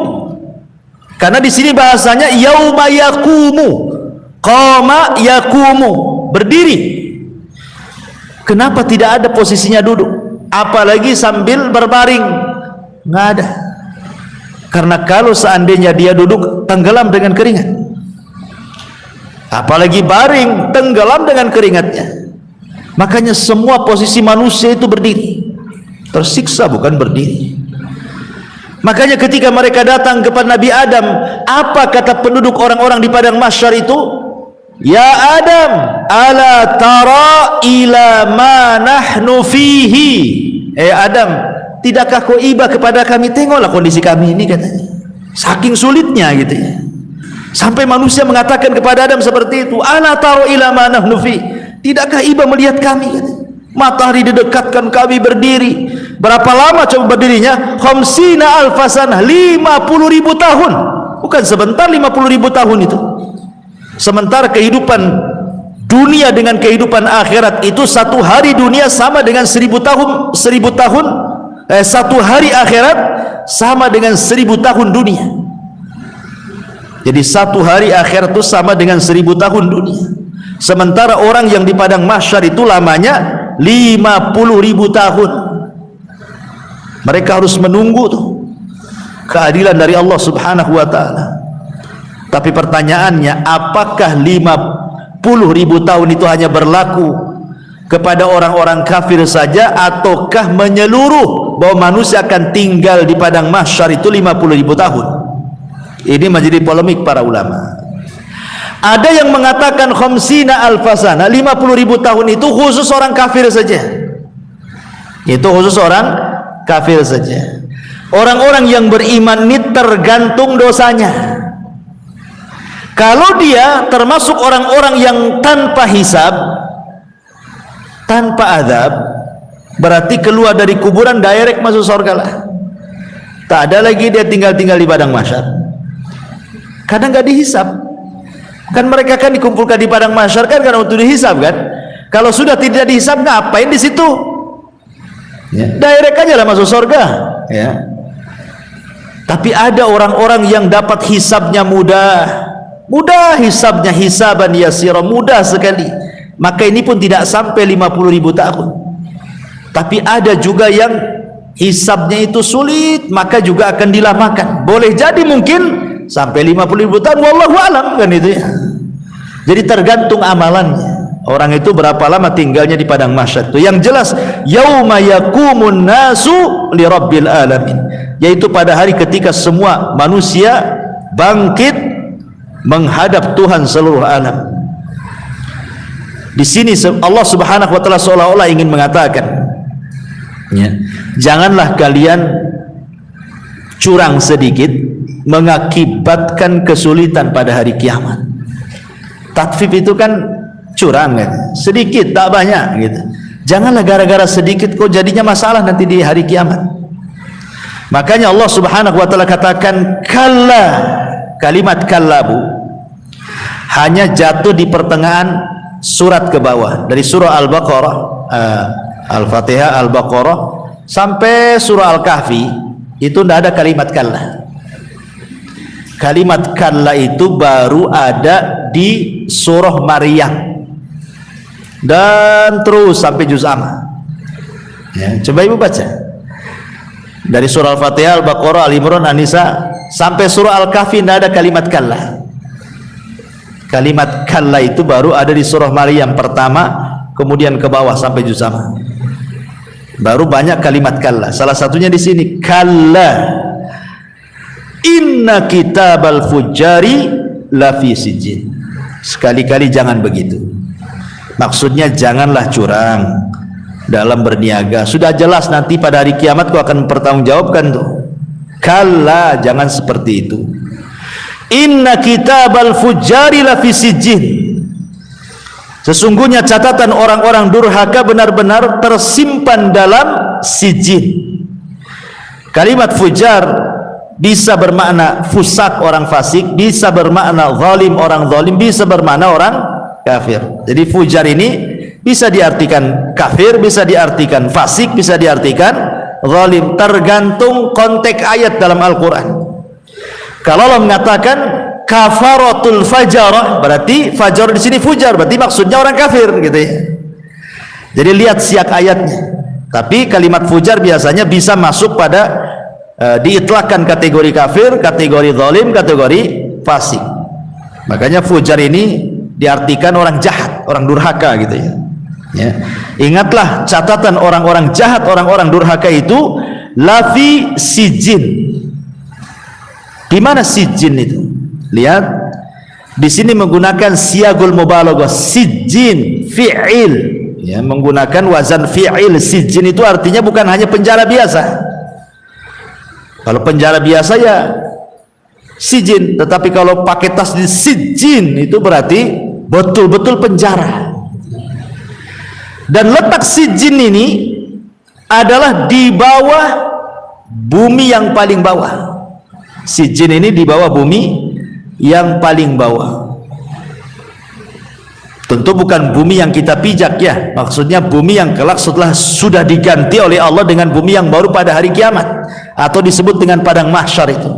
karena di sini bahasanya yauma yaqumu, qama yaqumu, berdiri. Kenapa tidak ada posisinya duduk, apalagi sambil berbaring? Nggak ada. Karena kalau seandainya dia duduk, tenggelam dengan keringat, apalagi baring, tenggelam dengan keringatnya. Makanya semua posisi manusia itu berdiri, tersiksa bukan berdiri. Makanya ketika mereka datang kepada Nabi Adam, apa kata penduduk orang-orang di padang mahsyar itu? Ya Adam, ala tara ila ma nahnu fihi. Adam, tidakkah kau iba kepada kami? Tengoklah kondisi kami ini, katanya. Saking sulitnya gitu ya. Sampai manusia mengatakan kepada Adam seperti itu, ala tara ila ma nahnu fi. Tidakkah iba melihat kami, katanya. Matahari didekatkan, kami berdiri. Berapa lama coba berdirinya? Khamsina alfasanah, 50.000 tahun. Bukan sebentar 50.000 tahun itu. Sementara kehidupan dunia dengan kehidupan akhirat itu, satu hari dunia sama dengan 1000 tahun, 1000 tahun, satu hari akhirat sama dengan 1000 tahun dunia. Jadi satu hari akhirat itu sama dengan 1000 tahun dunia. Sementara orang yang di padang mahsyar itu lamanya 50.000 tahun. Mereka harus menunggu tuh keadilan dari Allah Subhanahu wa ta'ala. Tapi pertanyaannya, apakah 50.000 tahun itu hanya berlaku kepada orang-orang kafir saja, ataukah menyeluruh bahwa manusia akan tinggal di padang mahsyar itu 50.000 tahun? Ini menjadi polemik para ulama. Ada yang mengatakan khamsina alfasana, 50.000 tahun itu khusus orang kafir saja. Itu khusus orang kafir saja. Orang-orang yang beriman ini tergantung dosanya. Kalau dia termasuk orang-orang yang tanpa hisab, tanpa azab, berarti keluar dari kuburan direct masuk surga lah. Tak ada lagi dia tinggal-tinggal di padang mahsyar. Kadang nggak dihisab. Kan mereka kan dikumpulkan di padang mahsyar kan karena untuk dihisab kan. Kalau sudah tidak dihisab, ngapain di situ? Ya, direct aja lah masuk surga. Ya. Tapi ada orang-orang yang dapat hisabnya mudah. Mudah hisabnya, hisaban yasira, mudah sekali. Maka ini pun tidak sampai 50.000 tahun. Tapi ada juga yang hisabnya itu sulit, maka juga akan dilamakan. Boleh jadi mungkin sampai 50.000 tahun, wallahu alam kan itu ya. Jadi tergantung amalannya. Orang itu berapa lama tinggalnya di padang mahsyar itu. Yang jelas, yauma yaqumun nasu li rabbil alamin, yaitu pada hari ketika semua manusia bangkit menghadap Tuhan seluruh alam. Di sini Allah Subhanahu wa taala seolah-olah ingin mengatakan, ya, janganlah kalian curang sedikit mengakibatkan kesulitan pada hari kiamat. Tatfif itu kan curang kan? Sedikit tak banyak gitu. Janganlah gara-gara sedikit kok jadinya masalah nanti di hari kiamat. Makanya Allah Subhanahu wa taala katakan kalla. Kalimat kallabu hanya jatuh di pertengahan surat ke bawah, dari surah Al-Baqarah, Al-Fatihah, Al-Baqarah sampai surah Al-Kahfi itu tidak ada kalimat kalla. Kalimat kalla itu baru ada di surah Maryam dan terus sampai juz amma. Ya, coba ibu baca dari surah Al-Fatihah, Al-Baqarah, Al-Imran, An-Nisa sampai surah Al-Kahfi tidak ada kalimat kalla. Kalimat kalla itu baru ada di surah Maryam pertama, kemudian ke bawah sampai juz amma. Baru banyak kalimat kalla. Salah satunya di sini, kalla inna kitabal fujjari lafi sijjin. Sekali-kali jangan begitu. Maksudnya janganlah curang dalam berniaga. Sudah jelas nanti pada hari kiamat kau akan mempertanggungjawabkan tuh. Kalla, jangan seperti itu. Inna kitabal fujjari lafi sijjin. Sesungguhnya catatan orang-orang durhaka benar-benar tersimpan dalam sijjin. Kalimat fujar bisa bermakna fusak, orang fasik, bisa bermakna zalim, orang zalim, bisa bermakna orang kafir. Jadi fujar ini bisa diartikan kafir, bisa diartikan fasik, bisa diartikan zalim, tergantung konteks ayat dalam Al-Quran. Kalau Allah mengatakan kafaratul fajarah, berarti fajar di sini fujar, berarti maksudnya orang kafir gitu ya. Jadi lihat siak ayatnya. Tapi kalimat fujar biasanya bisa masuk pada diitlakkan kategori kafir, kategori zalim, kategori fasik. Makanya fujar ini diartikan orang jahat, orang durhaka gitu ya. Ya. Ingatlah catatan orang-orang jahat, orang-orang durhaka itu lafi sijin. Di mana sijin itu? Lihat di sini menggunakan siagul mubalaghah, sijin fi'il, ya, menggunakan wazan fi'il. Sijin itu artinya bukan hanya penjara biasa. Kalau penjara biasa ya sijin, tetapi kalau pakai tasdid sijin itu berarti betul-betul penjara. Dan letak sijin ini adalah di bawah bumi yang paling bawah. Sijin ini di bawah bumi yang paling bawah. Tentu bukan bumi yang kita pijak ya, maksudnya bumi yang kelak setelah sudah diganti oleh Allah dengan bumi yang baru pada hari kiamat, atau disebut dengan padang mahsyar itu.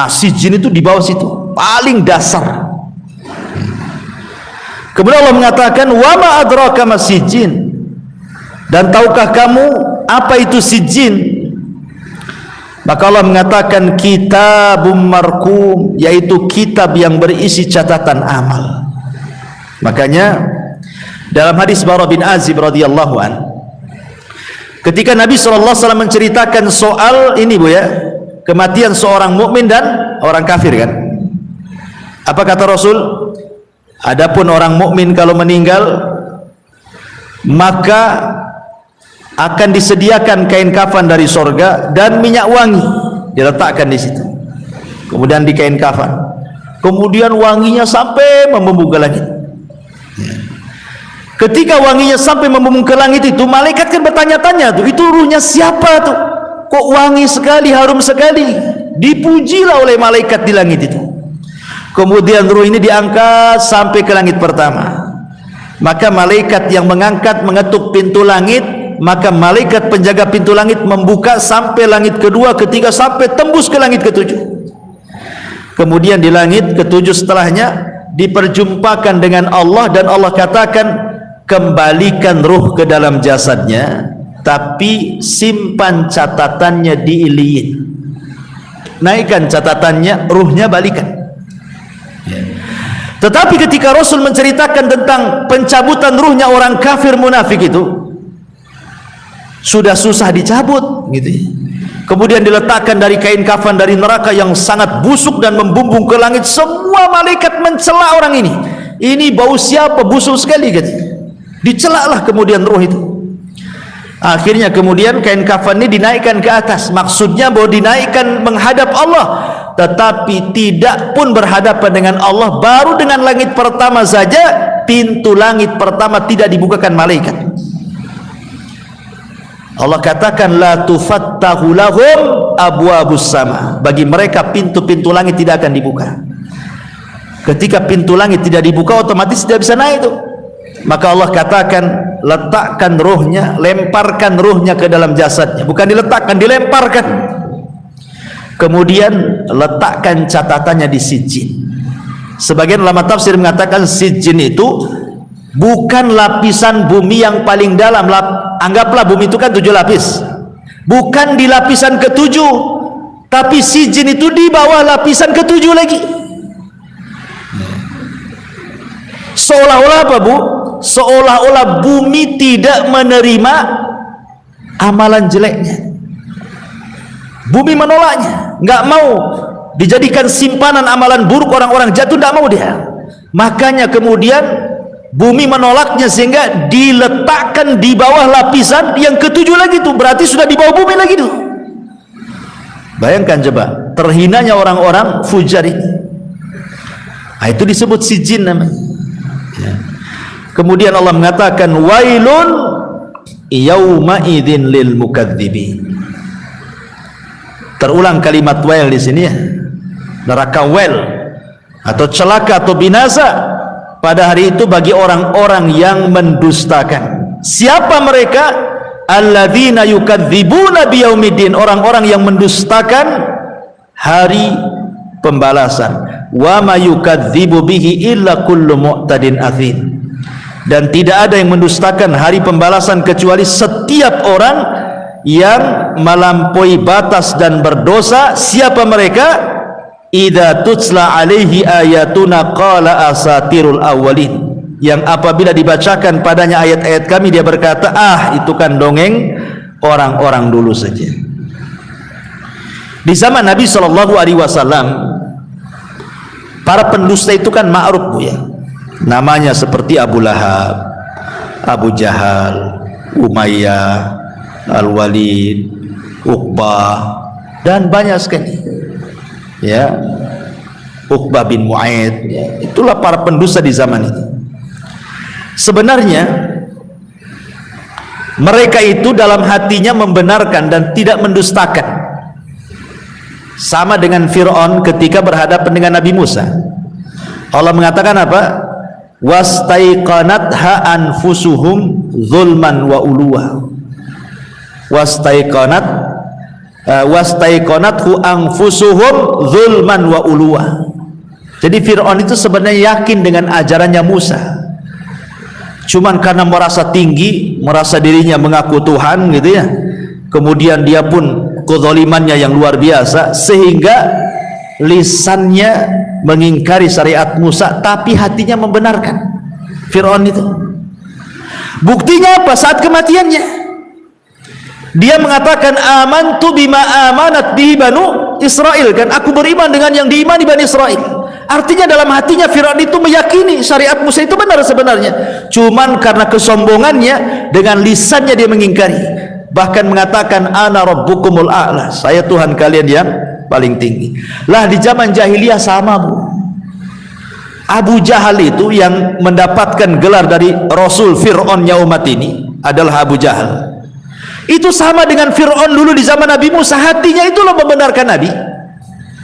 Sijin itu di bawah situ, paling dasar. Kemudian Allah mengatakan, wa ma adraka ma sijin, dan tahukah kamu apa itu sijin? Maka Allah mengatakan, kitabum marqum, yaitu kitab yang berisi catatan amal. Makanya dalam hadis Bara bin Azib radhiyallahu an, ketika Nabi SAW menceritakan soal ini Bu ya, kematian seorang mukmin dan orang kafir kan, apa kata Rasul? Adapun orang mukmin kalau meninggal, maka akan disediakan kain kafan dari sorga dan minyak wangi diletakkan di situ. Kemudian di kain kafan, kemudian wanginya sampai membumbung ke langit. Ketika wanginya sampai membumbung ke langit itu, malaikat kan bertanya-tanya tuh, itu ruhnya siapa tuh? Kok wangi sekali, harum sekali? Dipujilah oleh malaikat di langit itu. Kemudian ruh ini diangkat sampai ke langit pertama. Maka malaikat yang mengangkat mengetuk pintu langit, maka malaikat penjaga pintu langit membuka sampai langit kedua, ketiga, sampai tembus ke langit ketujuh. Kemudian di langit ketujuh setelahnya diperjumpakan dengan Allah, dan Allah katakan, kembalikan ruh ke dalam jasadnya, tapi simpan catatannya di Iliyin. Naikkan catatannya, ruhnya balikan. Tetapi ketika Rasul menceritakan tentang pencabutan ruhnya orang kafir munafik itu, sudah susah dicabut gitu ya. Kemudian diletakkan dari kain kafan dari neraka yang sangat busuk dan membumbung ke langit. Semua malaikat mencela orang ini. Ini bau siapa, busuk sekali gitu. Dicelaklah kemudian ruh itu. Akhirnya kemudian kain kafan ini dinaikkan ke atas. Maksudnya bahwa dinaikkan menghadap Allah, tetapi tidak pun berhadapan dengan Allah. Baru dengan langit pertama saja, pintu langit pertama tidak dibukakan malaikat. Allah katakan, la tufattahu lahum abwabus sama, bagi mereka pintu-pintu langit tidak akan dibuka. Ketika pintu langit tidak dibuka, otomatis tidak bisa naik itu. Maka Allah katakan, letakkan ruhnya, lemparkan ruhnya ke dalam jasadnya. Bukan diletakkan, dilemparkan. Kemudian letakkan catatannya di sijin. Sebagian ulama tafsir mengatakan sijin itu bukan lapisan bumi yang paling dalam. Anggaplah bumi itu kan 7 lapis, bukan di lapisan ke-7, tapi sijin itu di bawah lapisan ke-7 lagi. Seolah-olah apa Bu? Seolah-olah bumi tidak menerima amalan jeleknya. Bumi menolaknya, nggak mau dijadikan simpanan amalan buruk orang-orang jatuh, nggak mau dia. Makanya kemudian bumi menolaknya, sehingga diletakkan di bawah lapisan yang ke-7 lagi tuh. Berarti sudah di bawah bumi lagi tuh. Bayangkan coba, terhinanya orang-orang fujar ini. Itu disebut sijin namanya ya. Kemudian Allah mengatakan, wailun yauma idzin lil mukadzibin. Terulang kalimat wail di sini ya. Neraka wail atau celaka atau binasa pada hari itu bagi orang-orang yang mendustakan. Siapa mereka? Alladzina yukadzibuna biyaumiddin, orang-orang yang mendustakan hari pembalasan. Wa ma yukadzibu bihi illa kullu mu'tadin atsin. Dan tidak ada yang mendustakan hari pembalasan kecuali setiap orang yang melampaui batas dan berdosa. Siapa mereka? Idza tutsla alaihi ayatuna qala asatirul awwalin, yang apabila dibacakan padanya ayat-ayat kami, dia berkata, itu kan dongeng orang-orang dulu saja. Di zaman Nabi SAW, para pendusta itu kan ma'ruf Bu ya. Namanya seperti Abu Lahab, Abu Jahal, Umayyah, Al-Walid, Uqbah, dan banyak sekali ya, Uqbah bin Mu'aid ya. Itulah para pendusta di zaman itu. Sebenarnya mereka itu dalam hatinya membenarkan dan tidak mendustakan. Sama dengan Fir'aun ketika berhadapan dengan Nabi Musa. Allah mengatakan apa? Wastaiqanatha anfusuhum zulman wa uluwa. Wastaiqanathu anfusuhum zulman wa uluwa. Jadi Fir'aun itu sebenarnya yakin dengan ajarannya Musa, cuman karena merasa tinggi, merasa dirinya mengaku Tuhan gitu ya, kemudian dia pun kezalimannya yang luar biasa sehingga lisannya mengingkari syariat Musa tapi hatinya membenarkan. Fir'aun itu buktinya apa? Saat kematiannya dia mengatakan amantu bima amanat bihi banu Israel, kan, aku beriman dengan yang diimani Bani Israel. Artinya dalam hatinya Fir'aun itu meyakini syariat Musa itu benar sebenarnya, cuman karena kesombongannya dengan lisannya dia mengingkari, bahkan mengatakan ana rabbukumul a'la, saya Tuhan kalian yang paling tinggi. Lah di zaman jahiliyah sama, Bu. Abu Jahal itu yang mendapatkan gelar dari Rasul Fir'aunnya umat ini adalah Abu Jahal. Itu sama dengan Fir'aun dulu di zaman Nabi Musa, hatinya itulah membenarkan Nabi.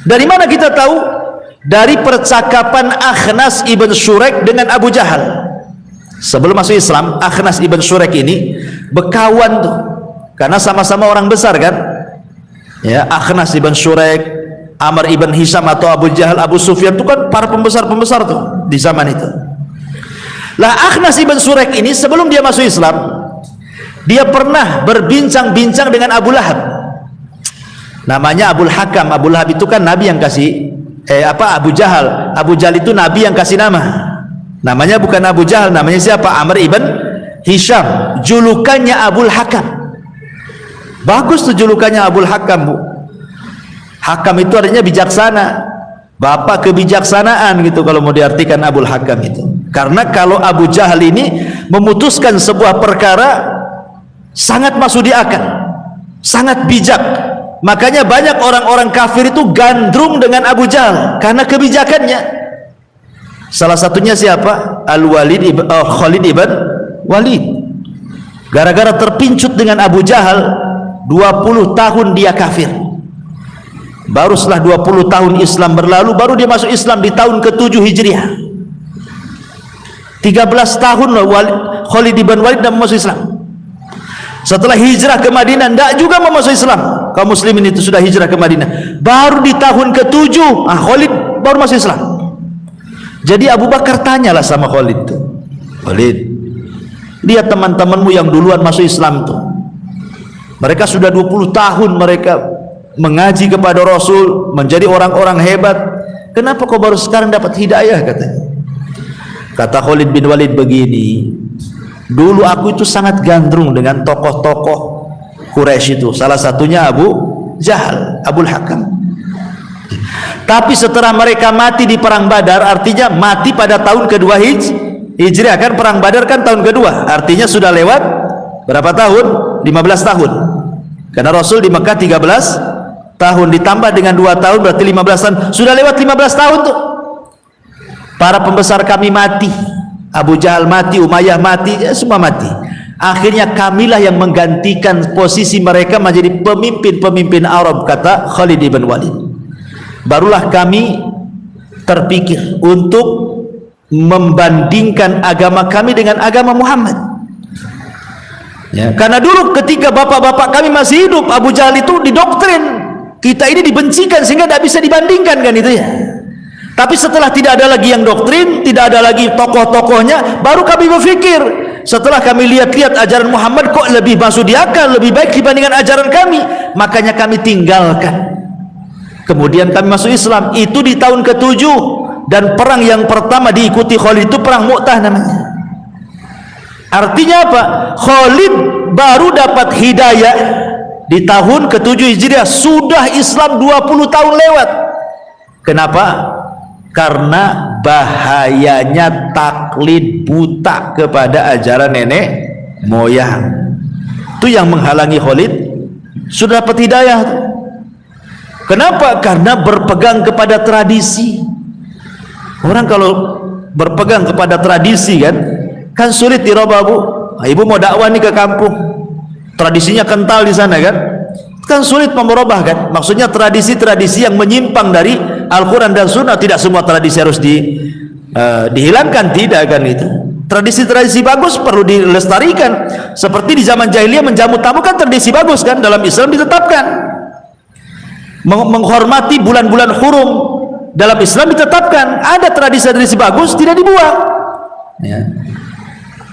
Dari mana kita tahu? Dari percakapan Akhnas ibn Syurek dengan Abu Jahal. Sebelum masuk Islam, Akhnas ibn Syurek ini berkawan tuh, karena sama-sama orang besar kan ya. Akhnas ibn Syurek, Amr ibn Hisham atau Abu Jahal, Abu Sufyan itu kan para pembesar-pembesar tuh di zaman itu. Lah Akhnas ibn Syurek ini sebelum dia masuk Islam, dia pernah berbincang-bincang dengan Abu Lahab. Namanya Abul Hakam. Abu Lahab itu kan Nabi yang kasih Abu Jahal. Abu Jahal itu Nabi yang kasih nama. Namanya bukan Abu Jahal, namanya siapa? Amr ibn Hisham. Julukannya Abul Hakam. Bagus tuh julukannya Abul Hakam, Bu. Hakam itu artinya bijaksana, bapak kebijaksanaan gitu kalau mau diartikan Abul Hakam itu. Karena kalau Abu Jahal ini memutuskan sebuah perkara sangat masuk di akal, sangat bijak. Makanya banyak orang-orang kafir itu gandrung dengan Abu Jahal karena kebijakannya. Salah satunya siapa? Khalid ibn Walid. Gara-gara terpincut dengan Abu Jahal, 20 tahun dia kafir. Baru setelah 20 tahun Islam berlalu, baru dia masuk Islam di tahun ke-7 Hijriah. 13 tahun loh Khalid ibn Walid dan masuk Islam. Setelah hijrah ke Madinah, tidak juga mau masuk Islam. Kaum muslimin itu sudah hijrah ke Madinah. Baru di tahun ke-7, Khalid baru masuk Islam. Jadi Abu Bakar tanyalah sama Khalid tuh, Khalid, lihat teman-temanmu yang duluan masuk Islam tuh, mereka sudah 20 tahun mereka mengaji kepada Rasul, menjadi orang-orang hebat. Kenapa kau baru sekarang dapat hidayah? Katanya. Kata Khalid bin Walid begini, dulu aku itu sangat gandrung dengan tokoh-tokoh Quraisy itu, salah satunya Abu Jahal, Abul Hakam. Tapi setelah mereka mati di perang Badar, artinya mati pada tahun kedua Hijriah, kan perang Badar kan tahun kedua, artinya sudah lewat berapa tahun? 15 tahun. Karena Rasul di Mekah 13 tahun ditambah dengan 2 tahun berarti 15 tahun. Sudah lewat 15 tahun tuh. Para pembesar kami mati. Abu Jahal mati, Umayyah mati, ya semua mati. Akhirnya kamilah yang menggantikan posisi mereka menjadi pemimpin-pemimpin Arab, kata Khalid ibn Walid. Barulah kami terpikir untuk membandingkan agama kami dengan agama Muhammad. Ya, karena dulu ketika bapak-bapak kami masih hidup, Abu Jahal itu didoktrin, kita ini dibencikan sehingga tidak bisa dibandingkan, kan itu ya. Tapi setelah tidak ada lagi yang doktrin, tidak ada lagi tokoh-tokohnya, baru kami berpikir, setelah kami lihat-lihat ajaran Muhammad kok lebih masuk di akal, lebih baik dibandingkan ajaran kami, makanya kami tinggalkan. Kemudian kami masuk Islam, itu di tahun ke-7, dan perang yang pertama diikuti Khalid itu perang Mu'tah namanya. Artinya apa? Khalid baru dapat hidayah di tahun ke-7 Hijriah, sudah Islam 20 tahun lewat. Kenapa? Karena bahayanya taklid buta kepada ajaran nenek moyang. Itu yang menghalangi Khalid sudah dapat hidayah. Kenapa? Karena berpegang kepada tradisi. Orang kalau berpegang kepada tradisi kan sulit dirubah, Bu. Ibu mau dakwah nih ke kampung, tradisinya kental di sana kan, Kan sulit merubah kan, maksudnya tradisi-tradisi yang menyimpang dari Al-Quran dan Sunnah. Tidak semua tradisi harus dihilangkan, tidak kan itu. Tradisi-tradisi bagus perlu dilestarikan. Seperti di zaman jahiliyah menjamu tamu kan tradisi bagus kan, dalam Islam ditetapkan. Menghormati bulan-bulan hurum dalam Islam ditetapkan. Ada tradisi-tradisi bagus, tidak dibuang ya.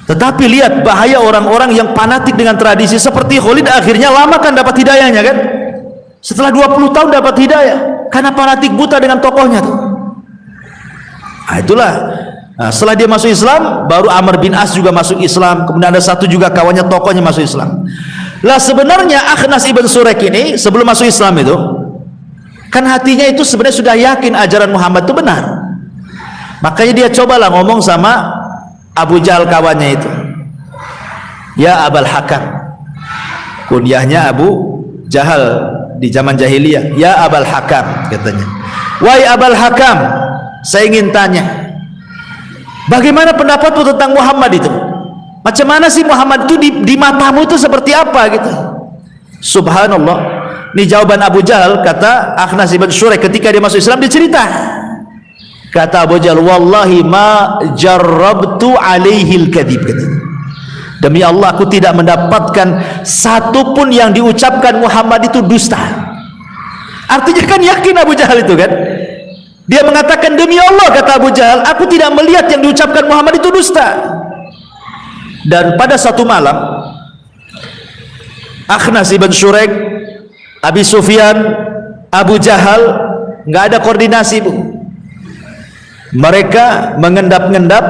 Tetapi lihat bahaya orang-orang yang fanatik dengan tradisi seperti Khalid, akhirnya lama kan dapat hidayahnya kan, setelah 20 tahun dapat hidayah karena fanatik buta dengan tokohnya tuh. Nah, itulah. Nah, setelah dia masuk Islam, baru Amr bin As juga masuk Islam, kemudian ada satu juga kawannya tokohnya masuk Islam. Lah sebenarnya Akhnas ibn Surek ini sebelum masuk Islam itu kan hatinya itu sebenarnya sudah yakin ajaran Muhammad itu benar. Makanya dia cobalah ngomong sama Abu Jahal kawannya itu, ya Abul Hakam, kunyahnya Abu Jahal di zaman jahiliyah, ya Abul Hakam katanya. Wahai Abul Hakam, saya ingin tanya, bagaimana pendapatmu tentang Muhammad itu? Macam mana sih Muhammad itu di matamu itu seperti apa gitu? Subhanallah, ini jawaban Abu Jahal. Kata Akhnas ibn Surek ketika dia masuk Islam, dia cerita. Kata Abu Jahal, wallahi ma jarrabtu alaihil kadhib. Demi Allah, aku tidak mendapatkan satu pun yang diucapkan Muhammad itu dusta. Artinya kan yakin Abu Jahal itu kan, dia mengatakan demi Allah, kata Abu Jahal, aku tidak melihat yang diucapkan Muhammad itu dusta. Dan pada satu malam Akhnas ibn Surek, Abi Sufyan, Abu Jahal nggak ada koordinasi bu. Mereka mengendap-endap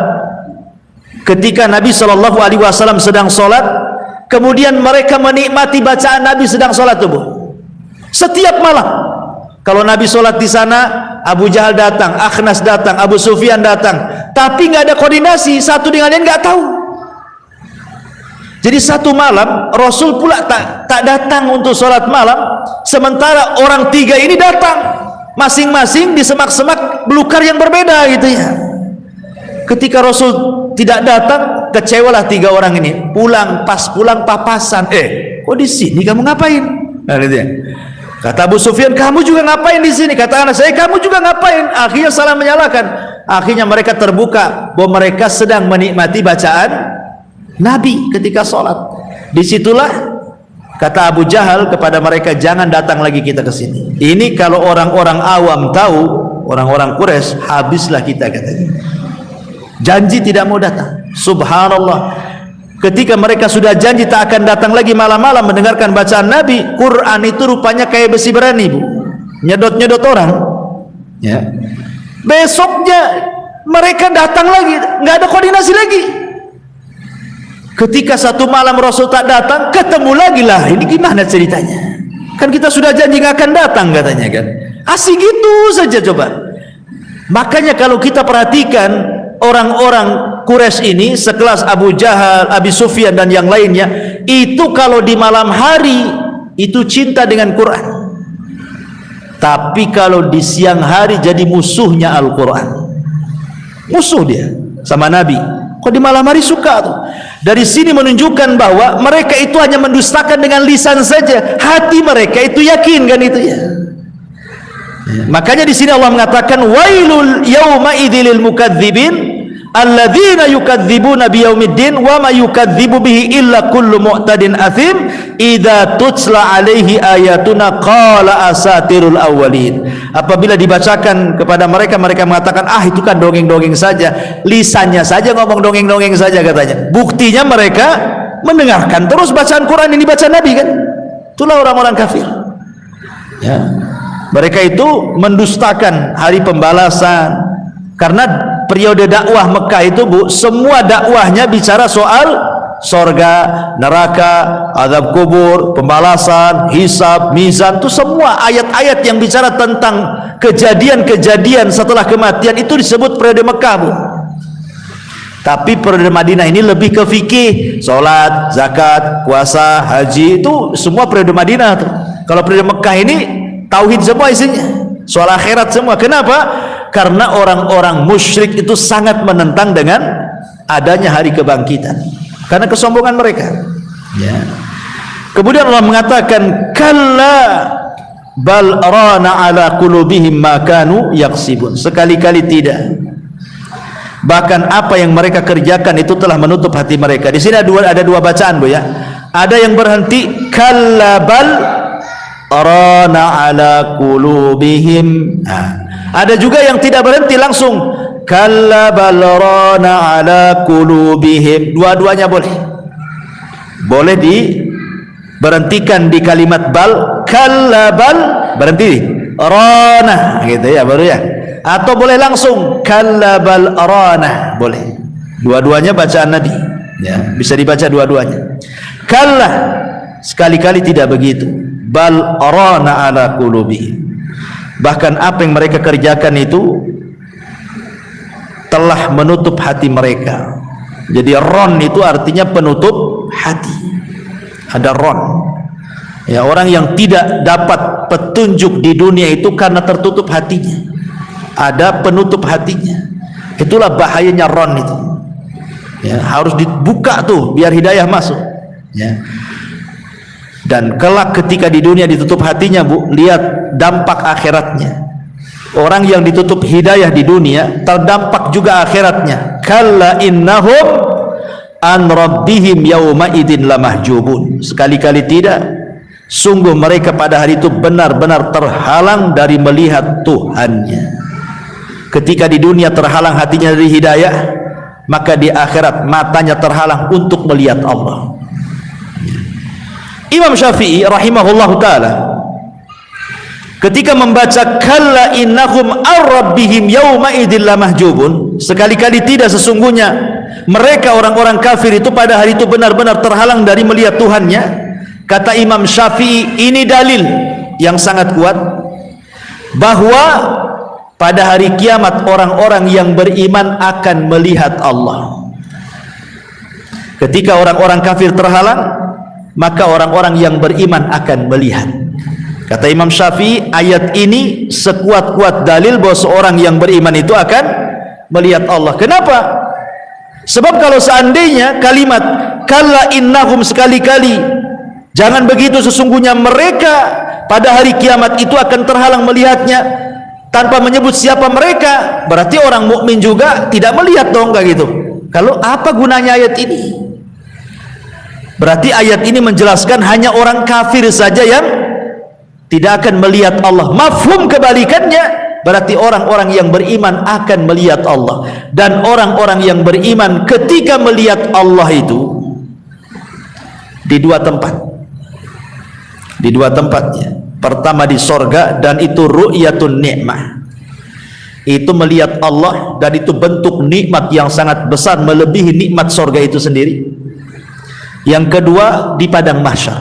ketika Nabi SAW sedang sholat, kemudian mereka menikmati bacaan Nabi sedang sholat tuh bu. Setiap malam kalau Nabi sholat di sana, Abu Jahal datang, Akhnas datang, Abu Sufyan datang, tapi nggak ada koordinasi, satu dengan lain nggak tahu. Jadi satu malam Rasul pula tak datang untuk sholat malam, sementara orang tiga ini datang, masing-masing di semak-semak belukar yang berbeda gitu ya. Ketika Rasul tidak datang, kecewalah tiga orang ini. Pulang, pas pulang papasan. Kok di sini kamu ngapain? Nah, gitu ya. Kata Abu Sufyan, kamu juga ngapain di sini? Kata anak saya, kamu juga ngapain? Akhirnya salah menyalahkan. Akhirnya mereka terbuka bahwa mereka sedang menikmati bacaan Nabi ketika sholat. Disitulah kata Abu Jahal kepada mereka, jangan datang lagi kita ke sini. Ini kalau orang-orang awam tahu, orang-orang Quraisy, habislah kita katanya. Janji tidak mau datang. Subhanallah. Ketika mereka sudah janji tak akan datang lagi malam-malam mendengarkan bacaan Nabi, Quran itu rupanya kayak besi berani bu, nyedot-nyedot orang ya. Besoknya mereka datang lagi, nggak ada koordinasi lagi. Ketika satu malam Rasul tak datang, ketemu lagi lah. Ini gimana ceritanya? Kan kita sudah janji nggak akan datang katanya kan. Asik gitu saja coba. Makanya kalau kita perhatikan orang-orang Quraisy ini sekelas Abu Jahal, Abi Sufyan dan yang lainnya, itu kalau di malam hari itu cinta dengan Quran, tapi kalau di siang hari jadi musuhnya Al-Quran. Musuh dia sama Nabi. Kok di malam hari suka tuh? Dari sini menunjukkan bahwa mereka itu hanya mendustakan dengan lisan saja, hati mereka itu yakin kan itu ya. Makanya di sini Allah mengatakan wailul yauma idzil mukadzibin alladzina yukadzibuna biyaumiddin wa ma yukadzibu bihi illa kullu mu'tadin athim idza tutla alaihi ayatuna qala asatirul awwalin. Apabila dibacakan kepada mereka, mereka mengatakan itu kan dongeng-dongeng saja, lisannya saja ngomong dongeng-dongeng saja katanya. Buktinya mereka mendengarkan terus bacaan Quran ini, bacaan Nabi kan. Itulah orang-orang kafir ya. Mereka itu mendustakan hari pembalasan. Karena periode dakwah Mekah itu bu, semua dakwahnya bicara soal sorga, neraka, azab kubur, pembalasan, hisab, mizan. Itu semua ayat-ayat yang bicara tentang kejadian-kejadian setelah kematian itu disebut periode Mekah bu. Tapi periode Madinah ini lebih ke fikih, sholat, zakat, puasa, haji, itu semua periode Madinah tuh. Kalau periode Mekah ini tauhid semua isinya, soal akhirat semua. Kenapa? Karena orang-orang musyrik itu sangat menentang dengan adanya hari kebangkitan, karena kesombongan mereka ya. Kemudian Allah mengatakan kalla bal rana ala qulubihim ma kanu yaksibun. Sekali-kali tidak. Bahkan apa yang mereka kerjakan itu telah menutup hati mereka. Di sini ada dua bacaan, Bu, ya. Ada yang berhenti kalla bal rana ala qulubihim. Ada juga yang tidak berhenti, langsung kalla bal rana ala qulubihim. Dua-duanya boleh. Boleh berhentikan di kalimat bal, kalla bal berhenti rana gitu ya, baru ya. Atau boleh langsung kalla bal rana, boleh. Dua-duanya bacaan Nabi, ya, bisa dibaca dua-duanya. Kalla sekali-kali tidak begitu, bal rana ala qulubihim. Bahkan apa yang mereka kerjakan itu telah menutup hati mereka. Jadi ron itu artinya penutup hati. Ada ron, ya, orang yang tidak dapat petunjuk di dunia itu karena tertutup hatinya, ada penutup hatinya. Itulah bahayanya ron itu, ya, harus dibuka tuh biar hidayah masuk, ya. Dan kelak ketika di dunia ditutup hatinya, Bu, lihat dampak akhiratnya. Orang yang ditutup hidayah di dunia terdampak juga akhiratnya. Kalla innahum an rabbihim yauma idin lamahjubun. Sekali-kali tidak, sungguh mereka pada hari itu benar-benar terhalang dari melihat Tuhannya. Ketika di dunia terhalang hatinya dari hidayah, maka di akhirat matanya terhalang untuk melihat Allah. Imam Syafi'i rahimahullahu ta'ala ketika membaca kalla innahum an rabbihim yauma idin lamahjubun, sekali-kali tidak, sesungguhnya mereka orang-orang kafir itu pada hari itu benar-benar terhalang dari melihat Tuhannya. Kata Imam Syafi'i, ini dalil yang sangat kuat bahwa pada hari kiamat orang-orang yang beriman akan melihat Allah. Ketika orang-orang kafir terhalang, maka orang-orang yang beriman akan melihat. Kata Imam Syafi'i, ayat ini sekuat-kuat dalil bahwa seorang yang beriman itu akan melihat Allah. Kenapa? Sebab kalau seandainya kalimat kalla innahum, sekali-kali jangan begitu, sesungguhnya mereka pada hari kiamat itu akan terhalang melihatnya, tanpa menyebut siapa mereka, berarti orang mukmin juga tidak melihat dong, enggak gitu. Kalau apa gunanya ayat ini? Berarti ayat ini menjelaskan hanya orang kafir saja yang tidak akan melihat Allah. Mafhum kebalikannya, berarti orang-orang yang beriman akan melihat Allah. Dan orang-orang yang beriman ketika melihat Allah itu di dua tempat, di dua tempatnya. Pertama di sorga, dan itu ru'yatun ni'mah, itu melihat Allah, dan itu bentuk nikmat yang sangat besar, melebihi nikmat sorga itu sendiri. Yang kedua di padang mahsyar,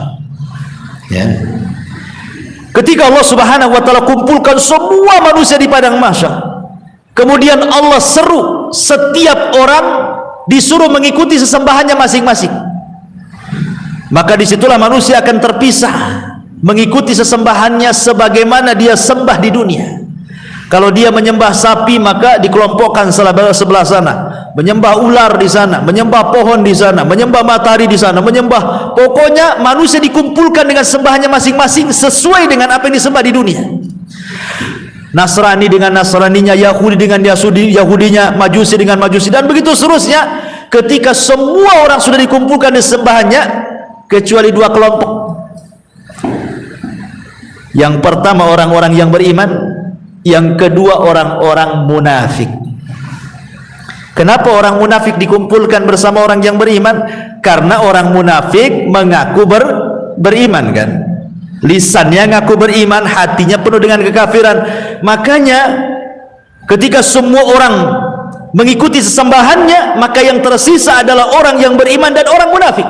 ya. Ketika Allah Subhanahu wa ta'ala kumpulkan semua manusia di padang mahsyar, kemudian Allah seru setiap orang disuruh mengikuti sesembahannya masing-masing, maka disitulah manusia akan terpisah mengikuti sesembahannya sebagaimana dia sembah di dunia. Kalau dia menyembah sapi, maka dikelompokkan sebelah sana, menyembah ular di sana, menyembah pohon di sana, menyembah matahari di sana, menyembah, pokoknya manusia dikumpulkan dengan sembahannya masing-masing sesuai dengan apa yang disembah di dunia. Nasrani dengan Nasraninya, Yahudi dengan Yahudinya, Majusi dengan Majusi, dan begitu seterusnya. Ketika semua orang sudah dikumpulkan di sembahannya, kecuali dua kelompok. Yang pertama orang-orang yang beriman, yang kedua orang-orang munafik. Kenapa orang munafik dikumpulkan bersama orang yang beriman? Karena orang munafik mengaku beriman, kan? Lisannya ngaku beriman, hatinya penuh dengan kekafiran. Makanya ketika semua orang mengikuti sesembahannya, maka yang tersisa adalah orang yang beriman dan orang munafik.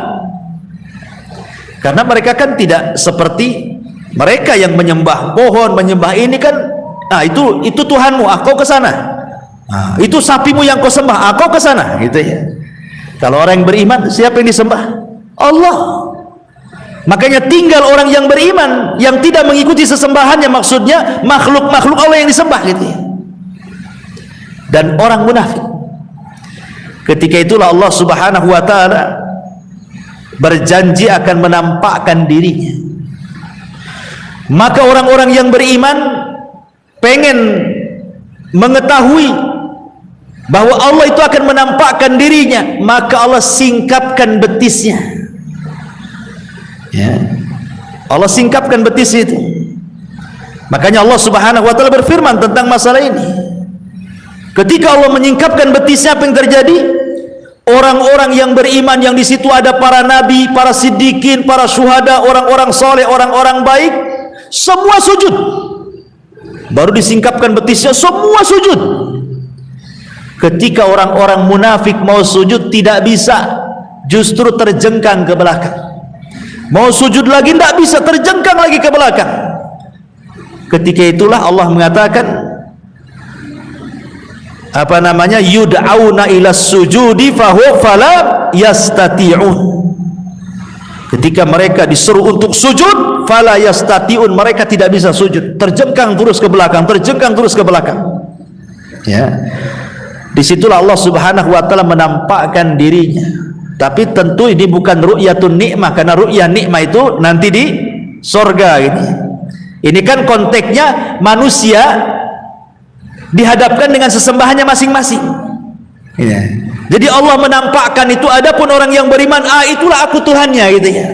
Karena mereka kan tidak seperti mereka yang menyembah pohon, menyembah ini kan, nah itu Tuhanmu, kau ke sana. Nah, itu sapimu yang kau sembah, kau ke sana, gitu ya. Kalau orang yang beriman, siapa yang disembah? Allah. Makanya tinggal orang yang beriman yang tidak mengikuti sesembahannya, maksudnya makhluk-makhluk Allah yang disembah, gitu ya. Dan orang munafik. Ketika itulah Allah Subhanahu wa ta'ala berjanji akan menampakkan dirinya. Maka orang-orang yang beriman pengen mengetahui bahwa Allah itu akan menampakkan dirinya, maka Allah singkapkan betisnya. Ya. Allah singkapkan betis itu. Makanya Allah Subhanahu wa taala berfirman tentang masalah ini. Ketika Allah menyingkapkan betisnya, apa yang terjadi? Orang-orang yang beriman yang di situ ada para nabi, para siddiqin, para syuhada, orang-orang soleh, orang-orang baik, semua sujud. Baru disingkapkan betisnya, semua sujud. Ketika orang-orang munafik mau sujud tidak bisa, justru terjengkang ke belakang. Mau sujud lagi tidak bisa, terjengkang lagi ke belakang. Ketika itulah Allah mengatakan yud'auna ila sujudi fala yastati'un. Ketika mereka disuruh untuk sujud, fala yastati'un, mereka tidak bisa sujud, terjengkang terus ke belakang, terjengkang terus ke belakang. Ya. Disitulah Allah Subhanahu wa taala menampakkan dirinya. Tapi tentu ini bukan ru'yatun nikmah, karena ru'yah nikmah itu nanti di sorga gitu. Ini kan konteksnya manusia dihadapkan dengan sesembahannya masing-masing. Ya. Jadi Allah menampakkan itu, adapun orang yang beriman, itulah aku Tuhannya gitu ya.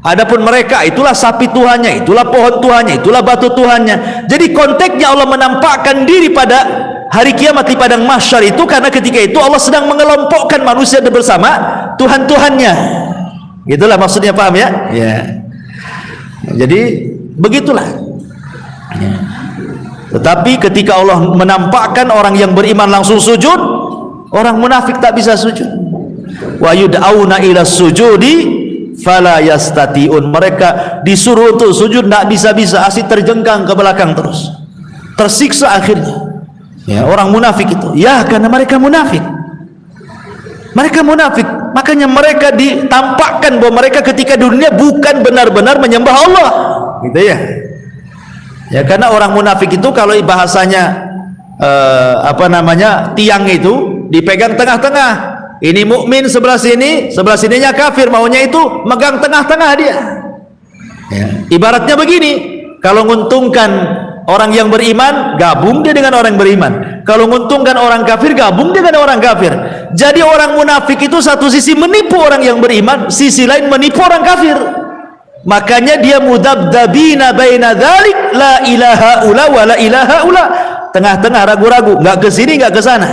Adapun mereka, itulah sapi Tuhannya, itulah pohon Tuhannya, itulah batu Tuhannya. Jadi konteksnya Allah menampakkan diri pada hari kiamat di padang mahsyar itu, karena ketika itu Allah sedang mengelompokkan manusia bersama Tuhan-Tuhannya. Gitulah maksudnya, paham ya? Ya. Jadi begitulah. Ya. Tetapi ketika Allah menampakkan orang yang beriman langsung sujud, orang munafik tak bisa sujud. Wa yud'auna ila sujudi fala yastati'un. Mereka disuruh untuk sujud tidak bisa-bisa, asik terjengkang ke belakang terus, tersiksa akhirnya. Ya, orang munafik itu, ya karena mereka munafik. Mereka munafik, makanya mereka ditampakkan bahwa mereka ketika dunia bukan benar-benar menyembah Allah, gitu ya. Ya, karena orang munafik itu kalau bahasanya tiang itu dipegang tengah-tengah. Ini mukmin sebelah sini, sebelah sininya kafir, maunya itu megang tengah-tengah dia. Ya. Ibaratnya begini, kalau menguntungkan orang yang beriman, gabung dia dengan orang beriman. Kalau menguntungkan orang kafir, gabung dia dengan orang kafir. Jadi orang munafik itu satu sisi menipu orang yang beriman, sisi lain menipu orang kafir. Makanya dia mudabdabina baina dzalik, la ilaha ula wa la ilaha ula. Tengah-tengah, ragu-ragu, enggak ke sini enggak ke sana.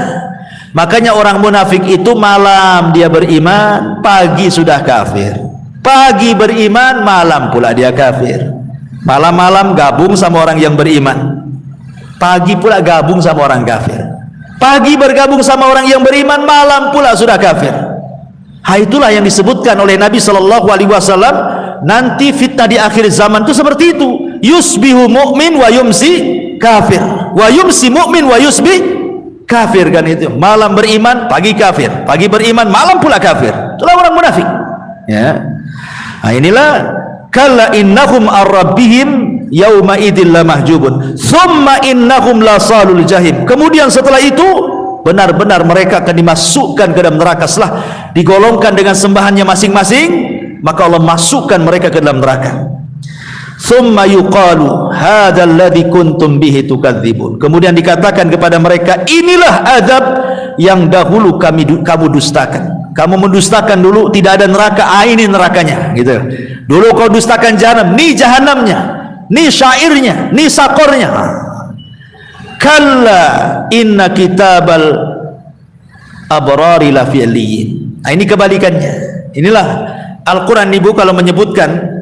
Makanya orang munafik itu malam dia beriman, pagi sudah kafir. Pagi beriman, malam pula dia kafir. Malam-malam gabung sama orang yang beriman, pagi pula gabung sama orang kafir. Pagi bergabung sama orang yang beriman, malam pula sudah kafir. Itulah yang disebutkan oleh Nabi sallallahu alaihi wasallam, nanti fitnah di akhir zaman itu seperti itu. Yusbihu mu'min wa yumsi kafir, wa yumsi mu'min wa yusbih kafir, kan itu. Malam beriman, pagi kafir. Pagi beriman, malam pula kafir. Itulah orang munafik. Ya. Nah, inilah kalla innahum ar-rabbihim yauma idzil lamahjubun thumma innahum lasalul jahim. Kemudian setelah itu benar-benar mereka akan dimasukkan ke dalam neraka. Setelah digolongkan dengan sembahannya masing-masing, maka Allah masukkan mereka ke dalam neraka. Thumma yuqalu hadzal ladzi kuntum bihi tukadzibun. Kemudian dikatakan kepada mereka, inilah azab yang dahulu kamu dustakan. Kamu mendustakan dulu tidak ada neraka, ini nerakanya, gitu. Dulu kau dustakan jahanam, ni jahanamnya, ni syairnya, ni sakornya. Kalla inna kitabal abrari la fi'liyin. Ini kebalikannya. Inilah Al-Quran ibu kalau menyebutkan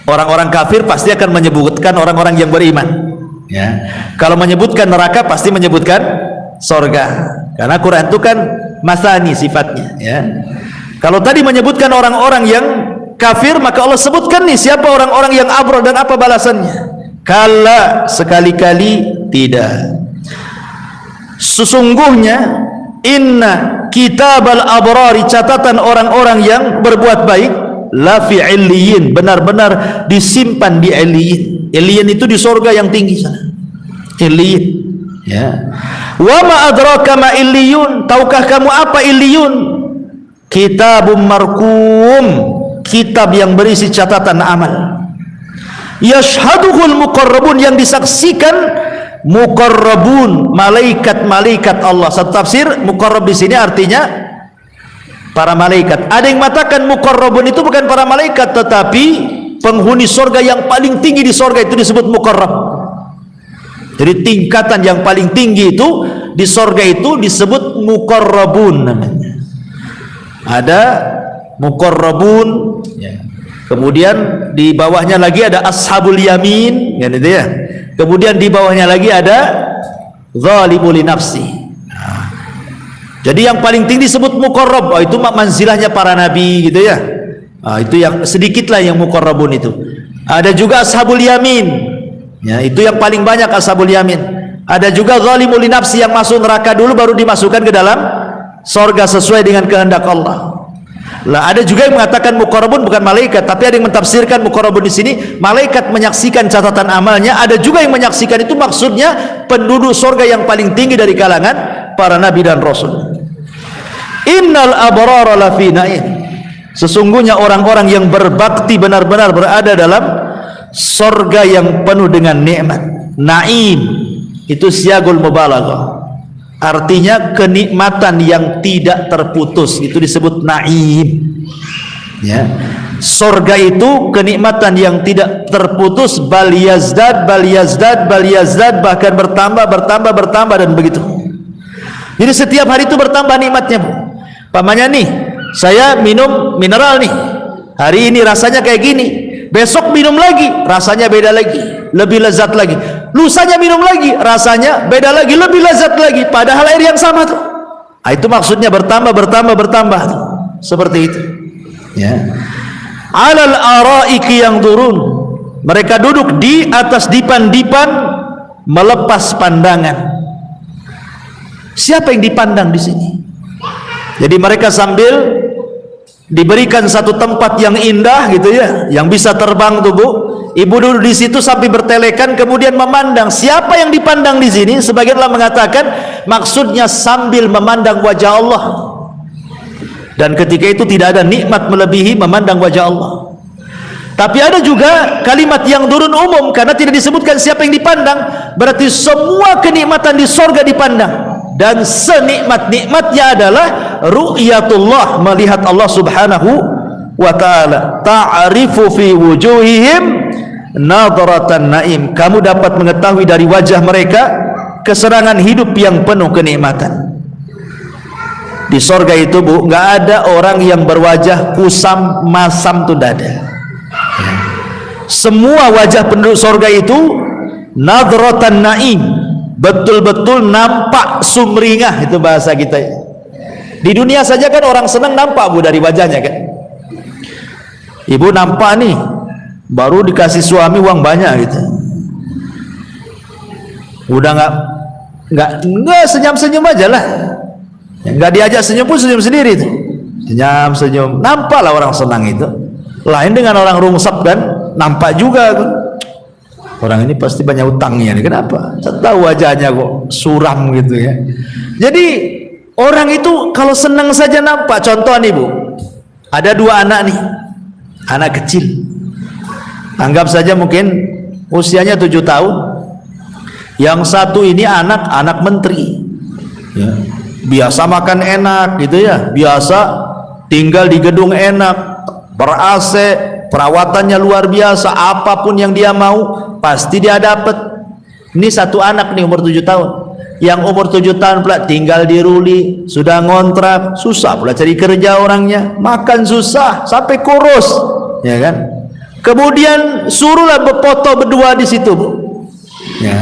orang-orang kafir pasti akan menyebutkan orang-orang yang beriman. Ya. Kalau menyebutkan neraka pasti menyebutkan sorga. Karena Quran itu kan masani sifatnya. Ya. Kalau tadi menyebutkan orang-orang yang kafir, maka Allah sebutkan nih siapa orang-orang yang abrar dan apa balasannya. Kala, sekali-kali tidak. Sesungguhnya inna kitabal abrari, catatan orang-orang yang berbuat baik, la fi illiyin, benar-benar disimpan di illiyin. Illiyin itu di sorga yang tinggi sana. Illiyin. Ya. Wa ma adraka ma illiyun, tahukah kamu apa illiyun? kitabun marqum, kitab yang berisi catatan amal. Yashhaduhul muqarrabun, yang disaksikan muqarrabun, malaikat-malaikat Allah. Satu tafsir muqarrab di sini artinya para malaikat. Ada yang mengatakan muqarrabun itu bukan para malaikat, tetapi penghuni surga yang paling tinggi di surga itu disebut muqarrab. Jadi tingkatan yang paling tinggi itu di surga itu disebut muqarrabun namanya. Ada muqarrabun, ya. Kemudian di bawahnya lagi ada ashabul yamin, kan itu ya. Kemudian di bawahnya lagi ada zalimul nafsi. Nah, jadi yang paling tinggi disebut muqarrab. Oh, itu manzilahnya para nabi gitu ya. Nah, itu yang sedikitlah yang muqarrabun itu. Ada juga ashabul yamin. Ya, itu yang paling banyak ashabul yamin. Ada juga zalimul nafsi yang masuk neraka dulu baru dimasukkan ke dalam surga sesuai dengan kehendak Allah. Lah ada juga yang mengatakan muqarrabun bukan malaikat, tapi ada yang mentafsirkan muqarrabun di sini malaikat menyaksikan catatan amalnya. Ada juga yang menyaksikan itu maksudnya penduduk surga yang paling tinggi dari kalangan para nabi dan rasul. Innal abrara lafi na'im, sesungguhnya orang-orang yang berbakti benar-benar berada dalam surga yang penuh dengan nikmat. Naim itu siagul mubalaghah, artinya kenikmatan yang tidak terputus, itu disebut naim. Ya, surga itu kenikmatan yang tidak terputus, bal yazdad, bahkan bertambah dan begitu. Jadi setiap hari itu bertambah nikmatnya, Bu. Pamannya nih, saya minum mineral nih, hari ini rasanya kayak gini, besok minum lagi rasanya beda lagi, lebih lezat lagi. Lusanya minum lagi rasanya beda lagi, lebih lezat lagi, padahal air yang sama tuh. Nah, itu maksudnya bertambah tuh. Seperti itu ya. Alal araiki yang turun, mereka duduk di atas dipan-dipan melepas pandangan. Siapa yang dipandang di sini? Jadi mereka sambil diberikan satu tempat yang indah gitu ya, yang bisa terbang tuh, Bu. Ibu duduk di situ sampai bertelekan kemudian memandang. Siapa yang dipandang di sini? Sebagian orang mengatakan maksudnya sambil memandang wajah Allah. Dan ketika itu tidak ada nikmat melebihi memandang wajah Allah. Tapi ada juga kalimat yang turun umum karena tidak disebutkan siapa yang dipandang, berarti semua kenikmatan di surga dipandang. Dan senikmat-nikmatnya adalah ru'yatullah, melihat Allah subhanahu wa ta'ala. Ta'rifu fi wujuhihim nadratan naim, kamu dapat mengetahui dari wajah mereka kesenangan hidup yang penuh kenikmatan. Di surga itu, Bu, nggak ada orang yang berwajah kusam masam, tuh tidak ada. Semua wajah penduduk surga itu nadratan naim, betul-betul nampak sumringah, itu bahasa kita. Di dunia saja kan orang senang nampak, Bu, dari wajahnya kan. Ibu nampak nih baru dikasih suami uang banyak gitu, udah nggak senyum aja lah, nggak diajak senyum pun senyum sendiri tuh, senyum, nampak lah orang senang itu. Lain dengan orang rungsap kan, nampak juga kan, orang ini pasti banyak utangnya nih. Kenapa? Tahu wajahnya kok suram gitu ya. Jadi orang itu kalau senang saja nampak. Contoh nih, Bu, ada dua anak nih, anak kecil, anggap saja mungkin usianya 7 tahun. Yang satu ini anak menteri ya. Biasa makan enak gitu ya, biasa tinggal di gedung enak, ber-AC, perawatannya luar biasa, apapun yang dia mau pasti dia dapat. Ini satu anak nih umur 7 tahun. Yang umur 7 tahun pula tinggal di Ruli, sudah ngontrak, susah pula cari kerja orangnya, makan susah sampai kurus ya kan. Kemudian suruhlah berfoto berdua di situ, Bu. Ya.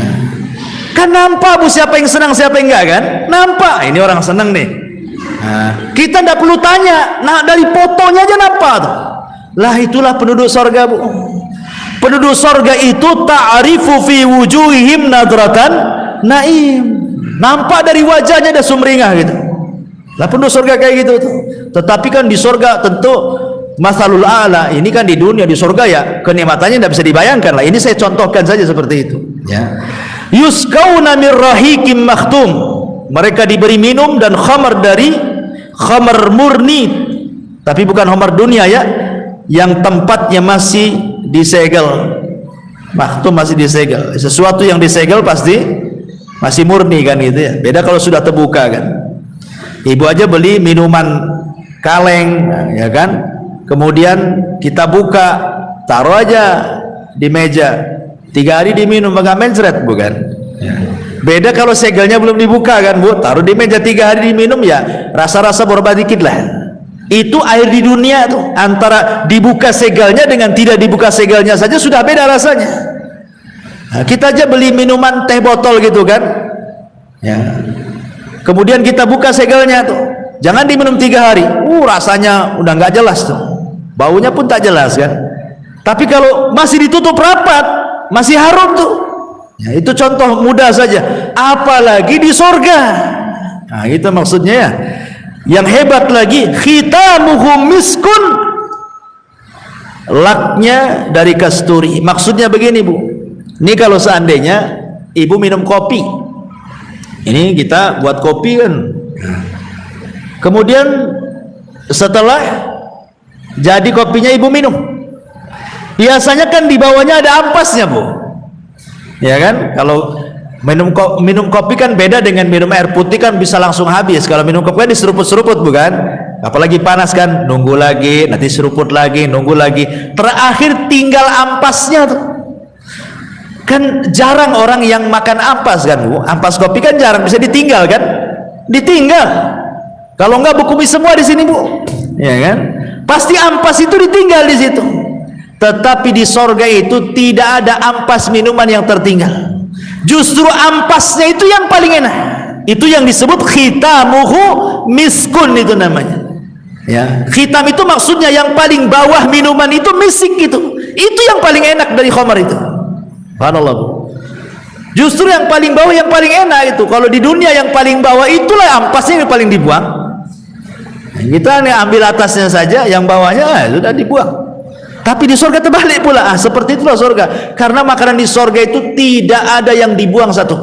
Kan nampak, Bu, siapa yang senang siapa yang enggak kan? Nampak ini orang senang nih. Nah, kita tidak perlu tanya, nah dari fotonya aja nampak tuh. Lah itulah penduduk surga, Bu. Penduduk surga itu ta'rifu fi wujuhihim nadratan naim, nampak dari wajahnya ada sumringah gitu. Lah penduduk surga kayak gitu tuh. Tetapi kan di surga tentu masalul a'la, ini kan di dunia, di surga ya kenikmatannya tidak bisa dibayangkan lah. Ini saya contohkan saja seperti itu ya. Yusqauna min rahiqim makhtum, mereka diberi minum dan khamar dari khamar murni, Tapi bukan khamar dunia ya, yang tempatnya masih disegel. Maktum masih disegel. Sesuatu yang disegel pasti masih murni kan gitu ya. Beda kalau sudah terbuka kan. Ibu aja beli minuman kaleng ya kan, kemudian kita buka, taruh aja di meja, 3 hari diminum enggak mencret bukan ya. Beda kalau segelnya belum dibuka kan Bu, taruh di meja 3 hari diminum ya rasa-rasa berubah dikit lah. Itu air di dunia tuh, antara dibuka segelnya dengan tidak dibuka segelnya saja sudah beda rasanya. Nah, kita aja beli minuman teh botol gitu kan ya, kemudian kita buka segelnya tuh, jangan diminum 3 hari, rasanya udah nggak jelas tuh, baunya pun tak jelas kan. Tapi kalau masih ditutup rapat, masih harum tuh ya, itu contoh mudah saja, apalagi di sorga. Nah itu maksudnya ya. Yang hebat lagi, khitamuhu miskun, laknya dari kasturi. Maksudnya begini Bu, ini kalau seandainya ibu minum kopi, ini kita buat kopi kan, kemudian setelah jadi kopinya ibu minum, biasanya kan di bawahnya ada ampasnya Bu, ya kan? Kalau minum kopi kan beda dengan minum air putih, kan bisa langsung habis. Kalau minum kopi kan diseruput-seruput bukan, apalagi panas kan, nunggu lagi, nanti seruput lagi, nunggu lagi, terakhir tinggal ampasnya tuh. Kan jarang orang yang makan ampas kan Bu, ampas kopi kan jarang bisa ditinggal kan, ditinggal. Kalau enggak Bu, kumis semua di sini Bu, ya kan, pasti ampas itu ditinggal di situ. Tetapi di sorga itu tidak ada ampas minuman yang tertinggal. Justru ampasnya itu yang paling enak. Itu yang disebut khitamuhu miskun, itu namanya ya. Khitam itu maksudnya yang paling bawah minuman itu misik gitu. Itu yang paling enak dari khamar itu. Subhanallah Bu. Justru yang paling bawah yang paling enak itu. Kalau di dunia yang paling bawah itulah ampasnya yang paling dibuang. Kita nih ambil atasnya saja, yang bawahnya sudah dibuang. Tapi di sorga terbalik pula, seperti itulah sorga. Karena makanan di sorga itu tidak ada yang dibuang satu,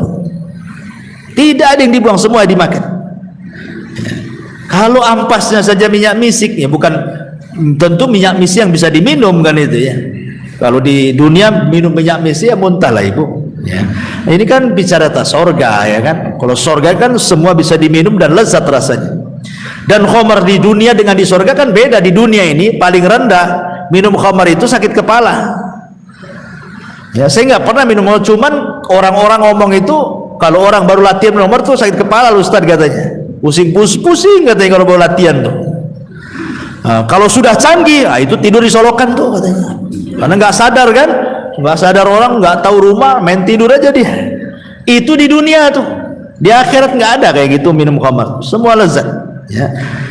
tidak ada yang dibuang, semua dimakan. Kalau ampasnya saja minyak misik ya, bukan tentu minyak misik yang bisa diminum kan itu ya. Kalau di dunia minum minyak misik ya muntah lah Ibu ya. Ini kan bicara tentang sorga ya kan. Kalau sorga kan semua bisa diminum dan lezat rasanya. Dan khamar di dunia dengan di sorga kan beda. Di dunia ini paling rendah minum khamar itu sakit kepala ya. Saya nggak pernah minum, cuman orang-orang ngomong itu kalau orang baru latihan minum khamar tuh sakit kepala Ustaz katanya, pusing katanya kalau baru latihan tuh. Nah, kalau sudah canggih itu tidur di solokan tuh katanya, karena nggak sadar kan, nggak sadar orang, nggak tahu rumah, main tidur aja dia. Itu di dunia tuh, di akhirat nggak ada kayak gitu minum khamar, semua lezat ya.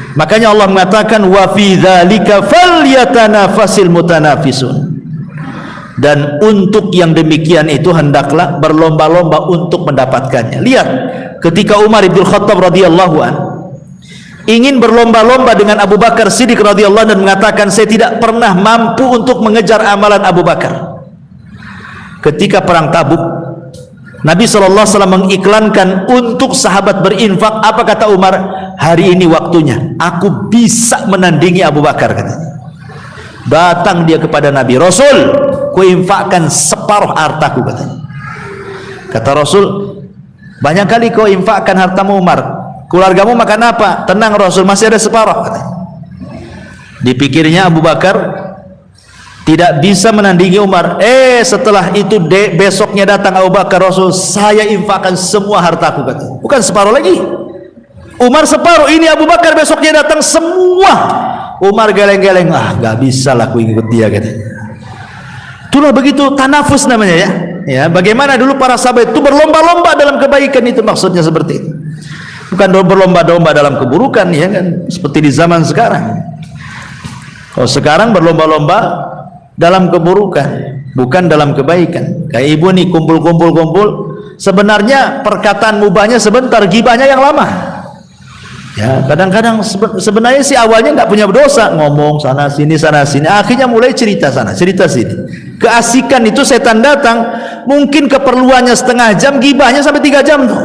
Makanya Allah mengatakan wa fi dzalika falyatanafasil mutanafisun. Dan untuk yang demikian itu hendaklah berlomba-lomba untuk mendapatkannya. Lihat ketika Umar bin Khattab radhiyallahu an ingin berlomba-lomba dengan Abu Bakar Siddiq radhiyallahu an dan mengatakan saya tidak pernah mampu untuk mengejar amalan Abu Bakar. Ketika perang Tabuk, Nabi SAW mengiklankan untuk sahabat berinfak. Apa kata Umar? Hari ini waktunya, aku bisa menandingi Abu Bakar katanya. Datang dia kepada Nabi, Rasul, kuinfakkan separuh hartaku katanya. Kata Rasul, banyak kali kau infakkan hartamu Umar, keluargamu makan apa? Tenang Rasul, masih ada separuh katanya. Dipikirnya Abu Bakar tidak bisa menandingi Umar. Setelah itu besoknya datang Abu Bakar, Rasul, saya infakkan semua hartaku katanya. Bukan separuh lagi, Umar separuh, ini Abu Bakar besoknya datang semua. Umar geleng-geleng, gak bisa lah aku ikut dia katanya. Itulah begitu tanafus namanya ya. Ya, bagaimana dulu para sahabat itu berlomba-lomba dalam kebaikan, itu maksudnya seperti itu. Bukan berlomba-lomba dalam keburukan ya kan, seperti di zaman sekarang. Kalau sekarang berlomba-lomba dalam keburukan, bukan dalam kebaikan. Kayak ibu nih kumpul, sebenarnya perkataan mubahnya sebentar, gibahnya yang lama ya. Kadang-kadang sebenarnya si awalnya nggak punya berdosa, ngomong sana sini, akhirnya mulai cerita sana cerita sini. Keasikan itu setan datang, mungkin keperluannya setengah jam, gibahnya sampai 3 jam tuh.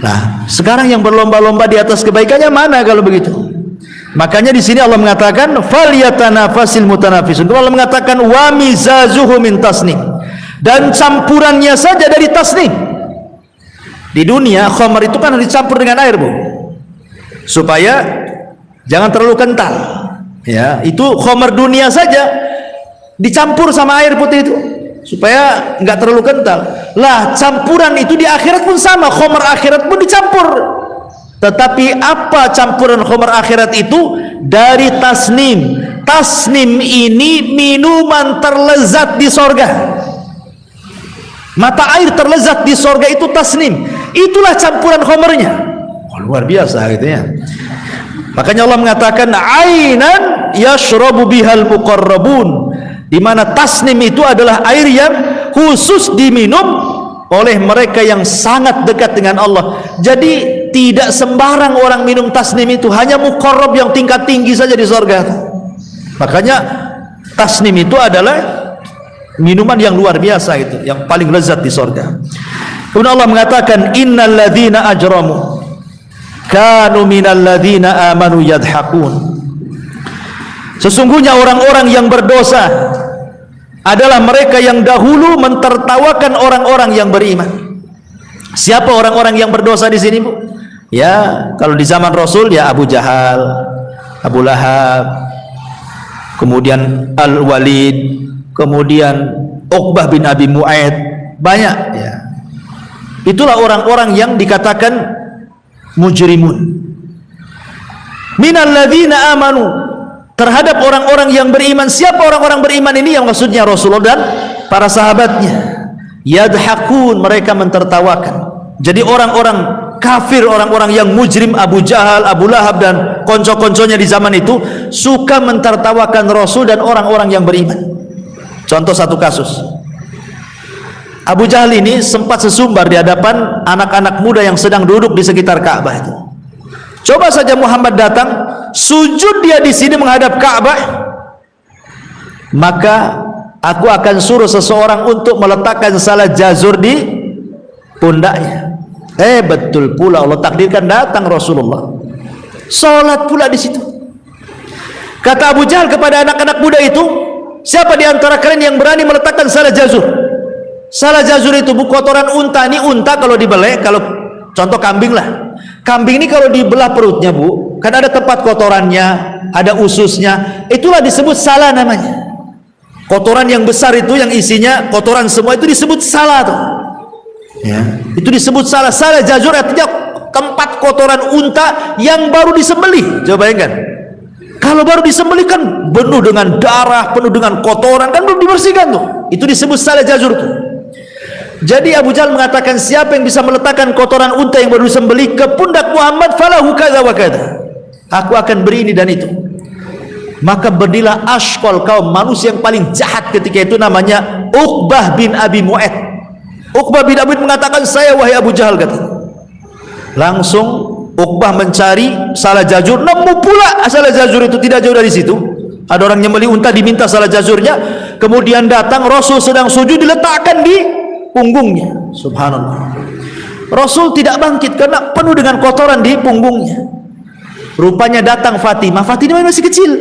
Nah sekarang yang berlomba-lomba di atas kebaikannya mana kalau begitu? Makanya di sini Allah mengatakan falyatanafasil mutanafisun. Allah mengatakan wa mizazuhu min tasnim, dan campurannya saja dari tasnim. Di dunia khamar itu kan dicampur dengan air, Bu, supaya jangan terlalu kental. Ya, itu khamar dunia saja dicampur sama air putih itu supaya nggak terlalu kental. Lah, campuran itu di akhirat pun sama, khamar akhirat pun dicampur. Tetapi apa campuran khamar akhirat itu? Dari tasnim. Tasnim ini minuman terlezat di sorga. Mata air terlezat di sorga itu tasnim. Itulah campuran khamarnya. Oh, luar biasa gitu ya. Makanya Allah mengatakan ainan yashrabu bihal muqarrabun, di mana tasnim itu adalah air yang khusus diminum oleh mereka yang sangat dekat dengan Allah. Jadi tidak sembarang orang minum tasnim itu, hanya muqarrab yang tingkat tinggi saja di surga. Makanya tasnim itu adalah minuman yang luar biasa itu, yang paling lezat di surga. Kemudian Allah mengatakan innal ladzina ajramu kanu minal ladzina amanu yadhakun. Sesungguhnya orang-orang yang berdosa adalah mereka yang dahulu mentertawakan orang-orang yang beriman. Siapa orang-orang yang berdosa di sini, Bu? Ya, kalau di zaman Rasul ya Abu Jahal, Abu Lahab, kemudian Al-Walid, kemudian Uqbah bin Abi Mu'aid, banyak ya. Itulah orang-orang yang dikatakan mujrimun. Minal ladzina amanu, terhadap orang-orang yang beriman. Siapa orang-orang beriman ini? Yang maksudnya Rasulullah dan para sahabatnya. Yadhakun, mereka mentertawakan. Jadi orang-orang kafir, orang-orang yang mujrim, Abu Jahal, Abu Lahab dan konco-konconya di zaman itu suka mentertawakan Rasul dan orang-orang yang beriman. Contoh satu kasus, Abu Jahal ini sempat sesumbar di hadapan anak-anak muda yang sedang duduk di sekitar Ka'bah itu. Coba saja Muhammad datang, sujud dia di sini menghadap Ka'bah, maka aku akan suruh seseorang untuk meletakkan salat jazur di pundaknya. Betul pula Allah takdirkan datang Rasulullah, sholat pula di situ. Kata Abu Jahal kepada anak-anak muda itu, siapa di antara kalian yang berani meletakkan salat jazur? Salat jazur itu, Bu, kotoran unta. Ini unta kalau dibelek, kalau contoh kambing lah. Kambing ini kalau dibelah perutnya, Bu, kan ada tempat kotorannya, ada ususnya. Itulah disebut salah namanya. Kotoran yang besar itu, yang isinya kotoran semua, itu disebut salah tuh. Ya, itu disebut salah. Salah jazur artinya tempat kotoran unta yang baru disembelih. Coba bayangkan, kalau baru disembelih kan penuh dengan darah, penuh dengan kotoran, kan belum dibersihkan tuh. Itu disebut salah jazur tuh. Jadi Abu Jahal mengatakan, siapa yang bisa meletakkan kotoran unta yang baru disembelih ke pundak Muhammad, falahu kadza wa kadza, aku akan beri ini dan itu. Maka berdirilah ashqal kaum, manusia yang paling jahat ketika itu, namanya Uqbah bin Abi Mu'aid. Uqbah bin Abi mengatakan, saya wahai Abu Jahal, kata. Langsung Uqbah mencari salah jazur, nemu pula salah jazur itu tidak jauh dari situ. Ada orang nyembelih unta, diminta salah jazurnya. Kemudian datang Rasul sedang sujud, diletakkan di punggungnya. Subhanallah. Rasul tidak bangkit karena penuh dengan kotoran di punggungnya. Rupanya datang Fatimah. Fatimah masih kecil,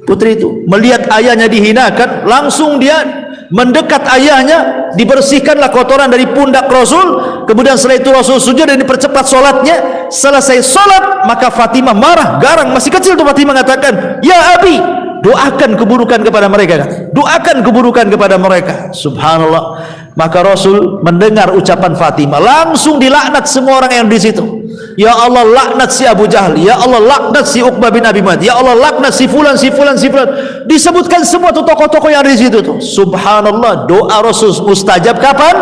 putri itu, melihat ayahnya dihinakan, langsung dia mendekat ayahnya, dibersihkanlah kotoran dari pundak Rasul. Kemudian setelah itu Rasul sujud dan dipercepat sholatnya. Selesai sholat, maka Fatimah marah, garang, masih kecil tuh. Fatimah mengatakan, ya Abi, doakan keburukan kepada mereka, doakan keburukan kepada mereka. Subhanallah. Maka Rasul mendengar ucapan Fatimah, langsung dilaknat semua orang yang di situ. Ya Allah, laknat si Abu Jahal. Ya Allah, laknat si Uqbah bin Abi Mu'aid. Ya Allah, laknat si fulan, si fulan, si fulan. Disebutkan semua tuh tokoh-tokoh yang ada di situ tuh. Subhanallah. Doa Rasul mustajab kapan?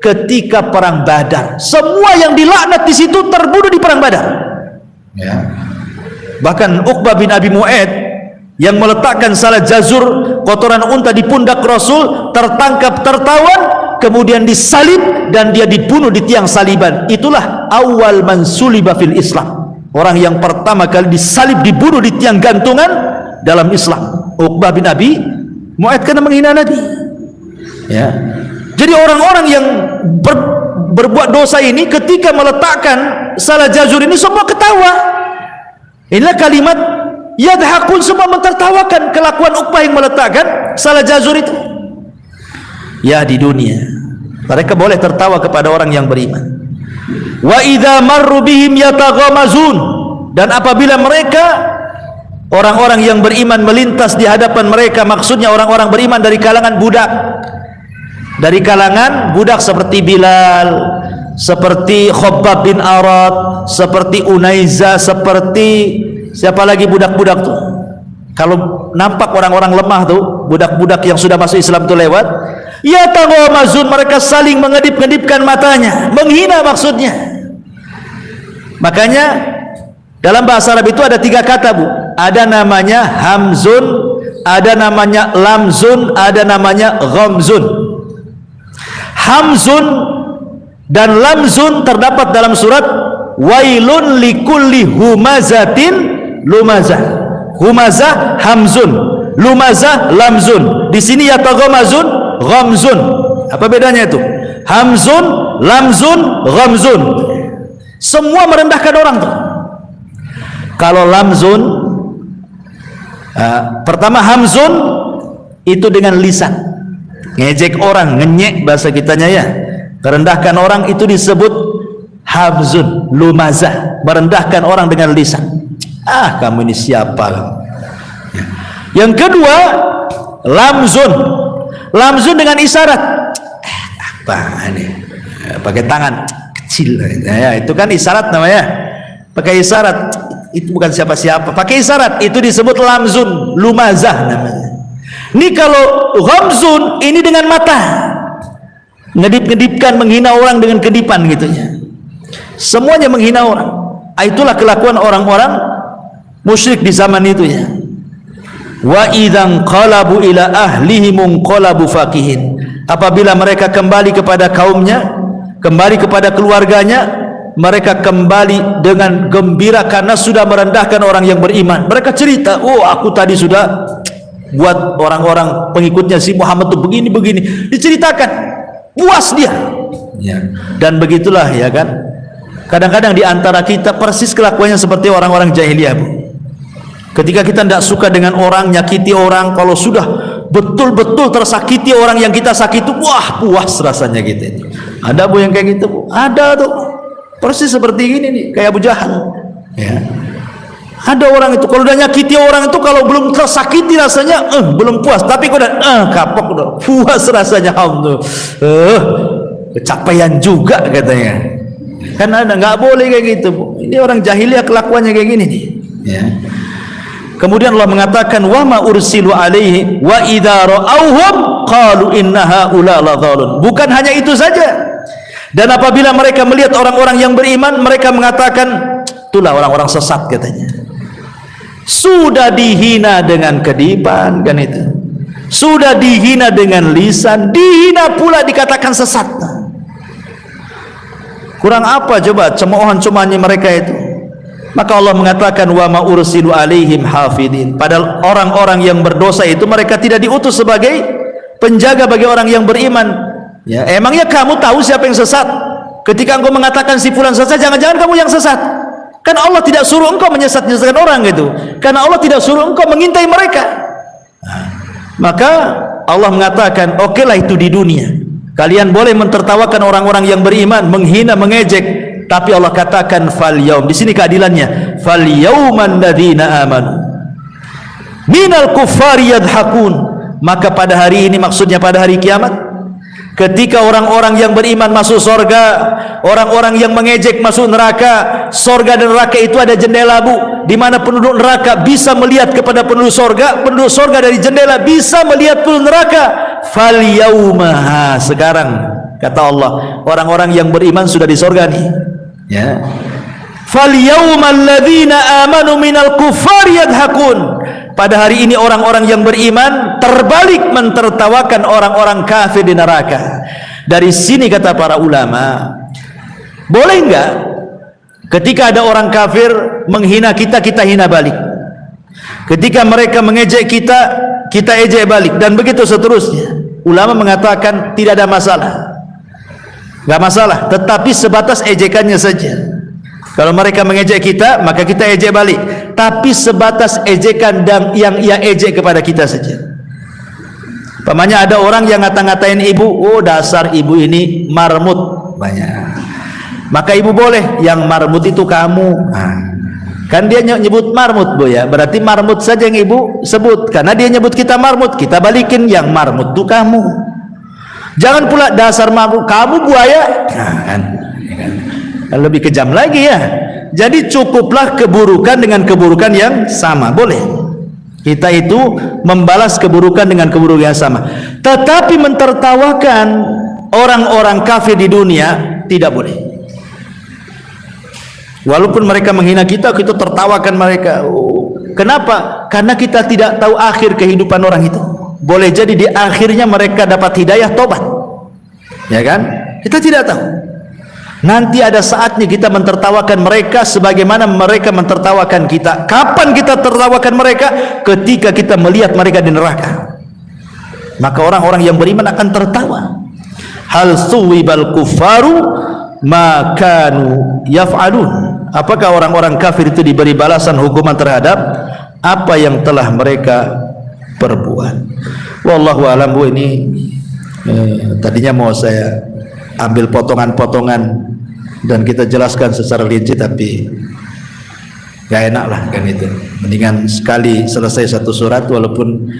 Ketika perang Badar. Semua yang dilaknat di situ terbunuh di perang Badar. Ya. Bahkan Uqbah bin Abi Mu'aid yang meletakkan salat jazur, kotoran unta di pundak Rasul, tertangkap, tertawan, kemudian disalib dan dia dibunuh di tiang saliban. Itulah awal man suliba fil Islam, orang yang pertama kali disalib, dibunuh di tiang gantungan dalam Islam. Uqbah bin Abi Mu'aid karena menghina Nabi. Ya. Jadi orang-orang yang berbuat dosa ini ketika meletakkan salat jazur ini semua ketawa. Inilah kalimat yadhakun, semua mentertawakan kelakuan Uqbah yang meletakkan salah jazur itu. Ya, di dunia mereka boleh tertawa kepada orang yang beriman. Wa idza marru bihim yataghamazun, dan apabila mereka orang-orang yang beriman melintas di hadapan mereka, maksudnya orang-orang beriman dari kalangan budak, dari kalangan budak seperti Bilal, seperti Khabbab bin Arad, seperti Unaiza, seperti siapa lagi budak-budak tuh. Kalau nampak orang-orang lemah tuh, budak-budak yang sudah masuk Islam tuh lewat, ya taghamazun, mereka saling mengedip-ngedipkan matanya, menghina maksudnya. Makanya dalam bahasa Arab itu ada 3 kata, Bu. Ada namanya hamzun, ada namanya lamzun, ada namanya ghamzun. Hamzun dan lamzun terdapat dalam surat wailun likulli humazatin lumazah. Humazah hamzun, lumazah lamzun. Di sini yataghamazun ghamzun. Apa bedanya itu? Hamzun, lamzun, ghamzun. Semua merendahkan orang tuh. Kalau lamzun, pertama hamzun itu dengan lisan, ngejek orang, ngenyek bahasa kitanya ya, merendahkan orang, itu disebut hamzun. Lumazah, merendahkan orang dengan lisan. Ah, kamu ini siapa kamu? Yang kedua lamzun. Lamzun dengan isyarat. Apa ini? Pakai tangan kecil ya, itu kan isyarat namanya. Pakai isyarat, itu bukan siapa-siapa, pakai isyarat, itu disebut lamzun, lumazah namanya. Ini kalau ghamzun, ini dengan mata, ngedip-ngedipkan, menghina orang dengan kedipan gitu ya. Semuanya menghina orang. Itulah kelakuan orang-orang musyrik di zaman itu ya. Wa idzan qalabu ila ahlihim qalabu fakihin. Apabila mereka kembali kepada kaumnya, kembali kepada keluarganya, mereka kembali dengan gembira karena sudah merendahkan orang yang beriman. Mereka cerita, oh aku tadi sudah buat orang-orang pengikutnya si Muhammad tuh begini-begini, diceritakan, puas dia ya. Dan begitulah ya kan, kadang-kadang di antara kita persis kelakuannya seperti orang-orang jahiliyah, Bu. Ketika kita tidak suka dengan orang, nyakiti orang, kalau sudah betul-betul tersakiti orang yang kita sakiti, wah puas rasanya gitu. Ada, Bu, yang kayak gitu, Bu? Ada tuh, persis seperti ini nih, kayak Abu Jahal ya. Ada orang itu kalau udah nyakiti orang itu, kalau belum tersakiti rasanya belum puas, tapi kalau udah kapok, udah puas rasanya. Kecapean juga katanya. Kan ada, nggak boleh kayak gitu, Bu. Ini orang jahiliyah kelakuannya kayak gini nih ya. Kemudian Allah mengatakan wa ma ursilu alaihi wa idza ra'awhum qalu inna haula ladhalun. Bukan hanya itu saja, dan apabila mereka melihat orang-orang yang beriman, mereka mengatakan itulah orang-orang sesat katanya. Sudah dihina dengan kedipan kan itu, sudah dihina dengan lisan, dihina pula dikatakan sesat. Kurang apa coba cemoohan-cemoohannya mereka itu? Maka Allah mengatakan wa ma ursilu alaihim hafidin. Padahal orang-orang yang berdosa itu mereka tidak diutus sebagai penjaga bagi orang yang beriman ya. Emangnya kamu tahu siapa yang sesat? Ketika engkau mengatakan si fulan sesat, jangan-jangan kamu yang sesat. Kan Allah tidak suruh engkau menyesat-nyesatkan orang gitu, karena Allah tidak suruh engkau mengintai mereka. Maka Allah mengatakan, okelah itu di dunia kalian boleh mentertawakan orang-orang yang beriman, menghina, mengejek. Tapi Allah katakan fal yaum, di sini keadilannya, fal yauman ladzina amanu minal kuffari yadhakun. Maka pada hari ini, maksudnya pada hari kiamat, ketika orang-orang yang beriman masuk surga, orang-orang yang mengejek masuk neraka. Surga dan neraka itu ada jendela, Bu, di mana penduduk neraka bisa melihat kepada penduduk surga dari jendela bisa melihat penduduk neraka. Fal yauma, sekarang kata Allah, orang-orang yang beriman sudah di surga nih ya. Fal yaumal ladzina amanu minal kuffari yadhakun. Pada hari ini orang-orang yang beriman terbalik mentertawakan orang-orang kafir di neraka. Dari sini kata para ulama, boleh enggak ketika ada orang kafir menghina kita, kita hina balik? Ketika mereka mengejek kita, kita ejek balik, dan begitu seterusnya. Ulama mengatakan tidak ada masalah, nggak masalah, tetapi sebatas ejekannya saja. Kalau mereka mengejek kita, maka kita ejek balik. tapi sebatas ejekan dan yang ia ejek kepada kita saja. Pamannya ada orang yang ngata-ngatain ibu, oh dasar ibu ini marmut banyak. Maka ibu boleh, yang marmut itu kamu. Kan dia nyebut marmut, Bu ya. Berarti marmut saja yang ibu sebut. Karena dia nyebut kita marmut, kita balikin yang marmut itu kamu. Jangan pula dasar marmut, kamu buaya. Kan lebih kejam lagi ya. Jadi cukuplah keburukan dengan keburukan yang sama, boleh. Kita itu membalas keburukan dengan keburukan yang sama. Tetapi mentertawakan orang-orang kafir di dunia tidak boleh. Walaupun mereka menghina kita, kita tertawakan mereka. Kenapa? Karena kita tidak tahu akhir kehidupan orang itu. Boleh jadi di akhirnya mereka dapat hidayah tobat, ya kan? Kita tidak tahu. Nanti ada saatnya kita mentertawakan mereka sebagaimana mereka mentertawakan kita. Kapan kita tertawakan mereka? Ketika kita melihat mereka di neraka. Maka orang-orang yang beriman akan tertawa. Hal suwibal kufaru makanu yaf'alun. Apakah orang-orang kafir itu diberi balasan hukuman terhadap apa yang telah mereka perbuat? Wallahu a'lam. Bu, ini tadinya mau saya ambil potongan-potongan dan kita jelaskan secara rinci, tapi gak enak lah kan itu. Mendingan sekali selesai satu surat walaupun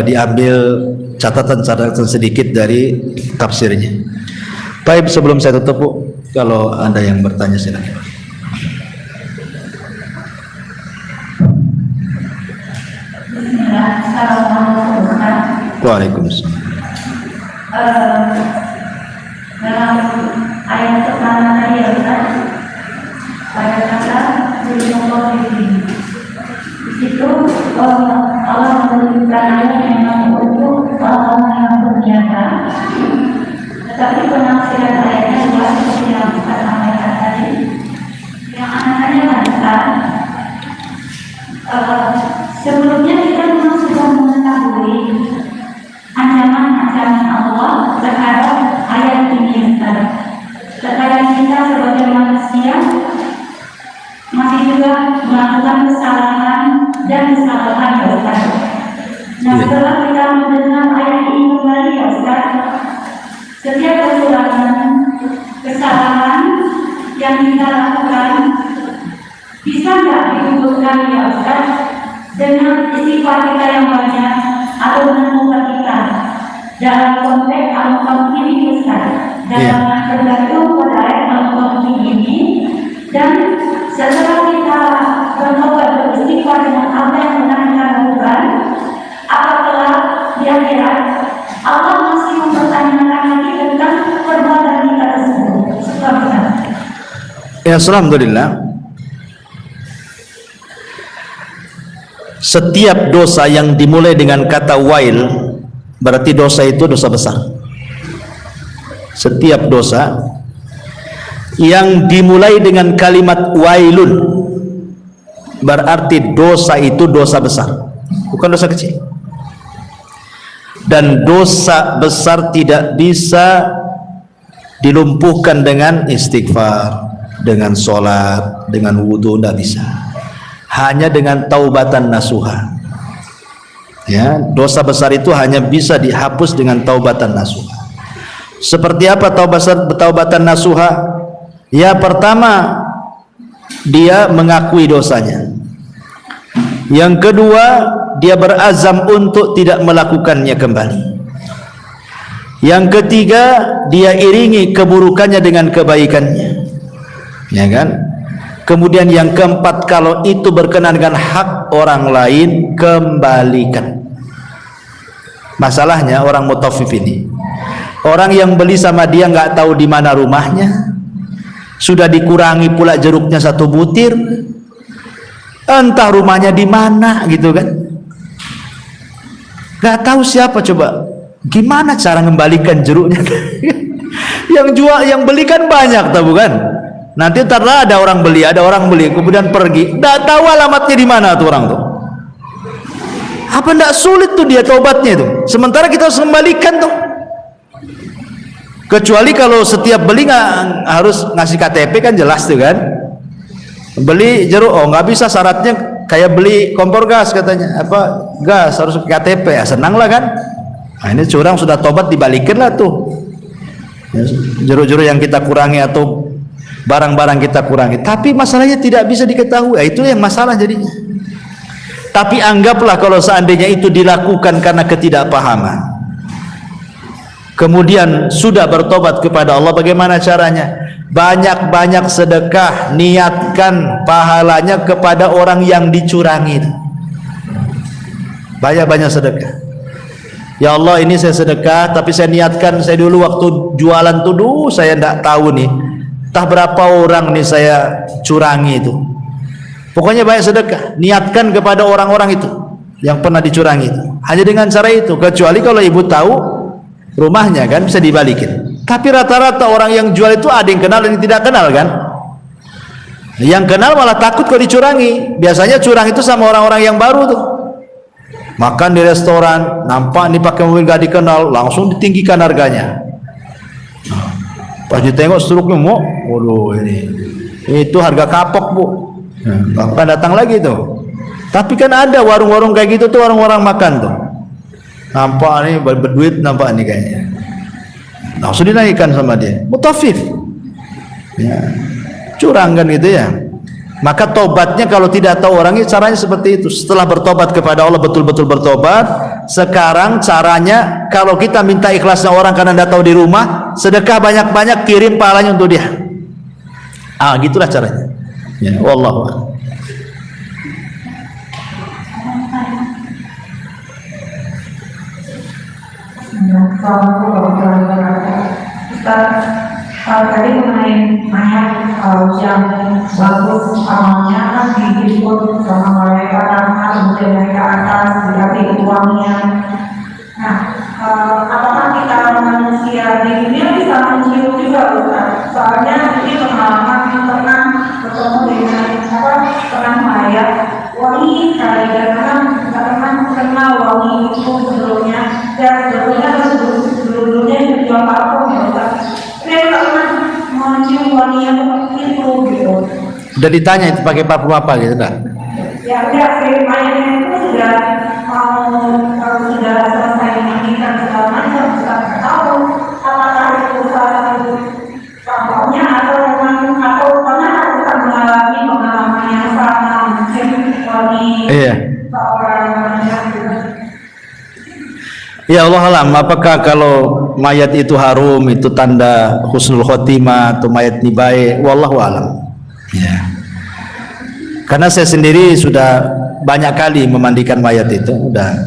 diambil catatan-catatan sedikit dari tafsirnya. Baik, sebelum saya tutup, Bu, kalau ada yang bertanya silakan. Waalaikumsalam. Dalam ayat pertama tadi ya Ustaz, pada kata di situ Allah memberikan ayat memang untuk orang yang berniaga, tetapi penafsiran ayatnya adalah seperti yang Ustaz sampaikan tadi, yang anaknya katakan sebelumnya kita memang sudah mengetahui ancaman-ancaman Allah terhadap ayat ini Ustaz. Terkadang kita sebagai manusia masih juga melakukan kesalahan dan kesalahan ya Ustaz. Nah, setelah kita mendengar ayat ini kembali ya Ustaz, setiap kekurangan, kesalahan yang kita lakukan bisa nggak digugurkan ya Ustaz dengan istighfar kita yang banyak atau dengan kita dalam konteks al-Muqaddimah ini Ustaz, dalam tergantung pada ayat al-Muqaddimah ini. Dan setelah kita bertobat beristighfar dengan apa yang pernah kita lakukan, apabila di akhirat Allah masih mempertanyakan lagi tentang perbuatan kita tersebut. Ya, alhamdulillah. Setiap dosa yang dimulai dengan kata wail berarti dosa itu dosa besar. Setiap dosa yang dimulai dengan kalimat wailun berarti dosa itu dosa besar, bukan dosa kecil. Dan dosa besar tidak bisa dilumpuhkan dengan istighfar, dengan sholat, dengan wudhu, tidak bisa. Hanya dengan taubatan nasuha. Ya, dosa besar itu hanya bisa dihapus dengan taubatan nasuha. Seperti apa taubatan nasuha? Ya, pertama dia mengakui dosanya. Yang kedua, dia berazam untuk tidak melakukannya kembali. Yang ketiga, dia iringi keburukannya dengan kebaikannya. Ya kan? Kemudian yang keempat, kalau itu berkenaan dengan hak orang lain, kembalikan. Masalahnya orang mutaffif ini, orang yang beli sama dia nggak tahu di mana rumahnya, sudah dikurangi pula jeruknya 1 butir, entah rumahnya di mana gitu kan, nggak tahu siapa, coba gimana cara mengembalikan jeruknya? Yang jual, yang beli kan banyak, tahu bukan? Nanti ntar ada orang beli, kemudian pergi, nggak tahu alamatnya di mana tuh orang tuh. Apa nggak sulit tuh dia tobatnya tuh? Sementara kita harus kembalikan tuh. Kecuali kalau setiap beli nggak harus ngasih KTP kan jelas tuh kan. Beli jeruk, oh nggak bisa, syaratnya kayak beli kompor gas katanya, apa gas harus KTP, ya senang lah kan. Nah, ini curang sudah tobat dibalikin lah tuh. Jeruk-jeruk yang kita kurangi atau barang-barang kita kurangi, tapi masalahnya tidak bisa diketahui, itu yang masalah jadinya. Tapi anggaplah kalau seandainya itu dilakukan karena ketidakpahaman, kemudian sudah bertobat kepada Allah, bagaimana caranya? Banyak-banyak sedekah, niatkan pahalanya kepada orang yang dicurangi. Banyak-banyak sedekah. Ya Allah, ini saya sedekah, tapi saya niatkan, saya dulu waktu jualan tuh dulu saya tidak tahu nih, entah berapa orang nih saya curangi itu. Pokoknya banyak sedekah, niatkan kepada orang-orang itu yang pernah dicurangi itu. Hanya dengan cara itu, kecuali kalau ibu tahu rumahnya kan bisa dibalikin. Tapi rata-rata orang yang jual itu ada yang kenal dan yang tidak kenal kan. Yang kenal malah takut kalau dicurangi. Biasanya curang itu sama orang-orang yang baru tuh. Makan di restoran, nampak nih pakai mobil gak dikenal, langsung ditinggikan harganya. Pas ditengok struknya, waduh ini itu harga kapok bu. Bahkan datang lagi tuh. Tapi kan ada warung-warung kayak gitu tuh, warung-warung makan tuh. Nampak nih berduit, nampak nih kayaknya. Langsung dinaikkan sama dia, mutafif, ya, curang kan gitu ya. Maka tobatnya kalau tidak tahu orangnya, caranya seperti itu. Setelah bertobat kepada Allah, betul-betul bertobat, sekarang caranya kalau kita minta ikhlasnya orang karena tidak tahu di rumah, sedekah banyak-banyak, kirim pahalanya untuk dia. Gitulah caranya. Ya, wallahu a'lam. Assalamualaikum warahmatullahi wabarakatuh. Ustaz, tadi mengenai mayat yang bagus amalnya kan dijemput sama mereka karena kemudian mereka atas dikasih uangnya. Nah, apakah kita manusia di dunia bisa mencium juga Ustaz? Soalnya ini pengalaman yang pernah bertemu dengan pernah mayat wangi sekali dan karena kenal wangi itu sebelumnya dan sebelumnya jual parfum ya Ustaz. Saya nggak pernah mencium wangi yang seperti itu gitu. Udah ditanya itu pakai parfum apa gitu kan? Ya udah, mayatnya itu sudah kalau sudah selesai dimandikan segala macam, sudah tahu apakah itu salah satu contohnya atau memang atau pernah kita mengalami pengalaman yang sama mencium wangi seorang manusia. Ya Allah alam, apakah kalau mayat itu harum itu tanda husnul khotimah atau mayat ini baik? Wallahu alam. Ya. Karena saya sendiri sudah banyak kali memandikan mayat itu, udah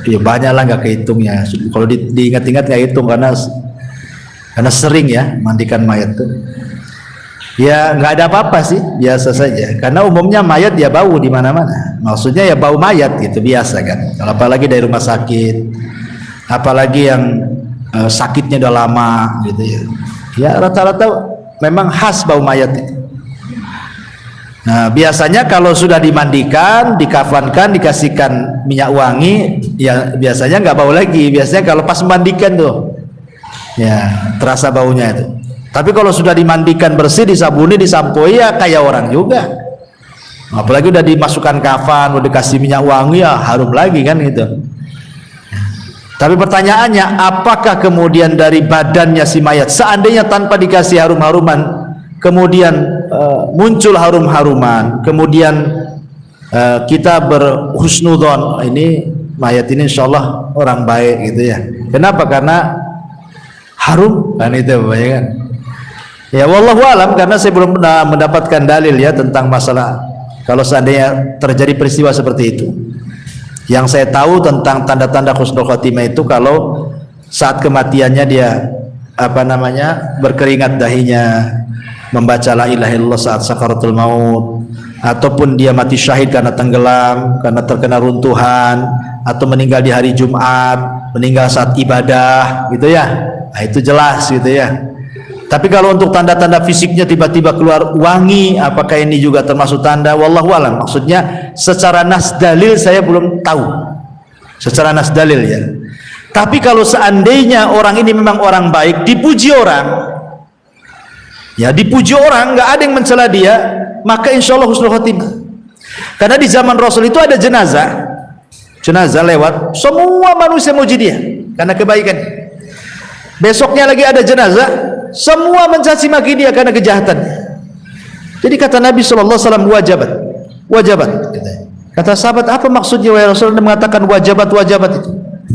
ya banyak lah nggak kehitungnya. Kalau diingat-ingat nggak hitung karena sering ya mandikan mayat itu. Ya nggak ada apa-apa sih, biasa saja. Karena umumnya mayat ya bau di mana-mana. Maksudnya ya bau mayat gitu biasa kan. Kalau apalagi dari rumah sakit, apalagi yang sakitnya udah lama gitu ya. Ya rata-rata memang khas bau mayat itu. Nah biasanya kalau sudah dimandikan, dikafankan, dikasihkan minyak wangi, ya biasanya nggak bau lagi. Biasanya kalau pas mandikan tuh, ya terasa baunya itu. Tapi kalau sudah dimandikan bersih, disabuni, disampoi, ya kayak orang juga. Apalagi udah dimasukkan kafan, udah dikasih minyak wangi, ya harum lagi kan gitu. Tapi pertanyaannya, apakah kemudian dari badannya si mayat, seandainya tanpa dikasih harum-haruman, kemudian muncul harum-haruman, kemudian kita berhusnudzon, ini mayat ini insyaallah orang baik gitu ya. Kenapa? Karena harum kan itu ya kan. Ya wallahu alam, karena saya belum pernah mendapatkan dalil ya tentang masalah kalau seandainya terjadi peristiwa seperti itu. Yang saya tahu tentang tanda-tanda husnul khotimah itu kalau saat kematiannya dia berkeringat dahinya, membaca la ilaha illallah saat sakaratul maut, ataupun dia mati syahid karena tenggelam, karena terkena runtuhan, atau meninggal di hari Jumat, meninggal saat ibadah gitu ya. Nah, itu jelas gitu ya. Tapi kalau untuk tanda-tanda fisiknya tiba-tiba keluar wangi, apakah ini juga termasuk tanda? Wallahu alam. Maksudnya secara nas dalil saya belum tahu. Secara nas dalil ya. Tapi kalau seandainya orang ini memang orang baik, dipuji orang, ya dipuji orang, nggak ada yang mencela dia, maka insya Allah husnul khotimah. Karena di zaman Rasul itu ada jenazah lewat, semua manusia muji dia karena kebaikan. Besoknya lagi ada jenazah, semua mencaci maki dia karena kejahatan. Jadi kata Nabi SAW, wajabat. Kata sahabat, apa maksudnya wahai Rasul Anda mengatakan wajabat itu?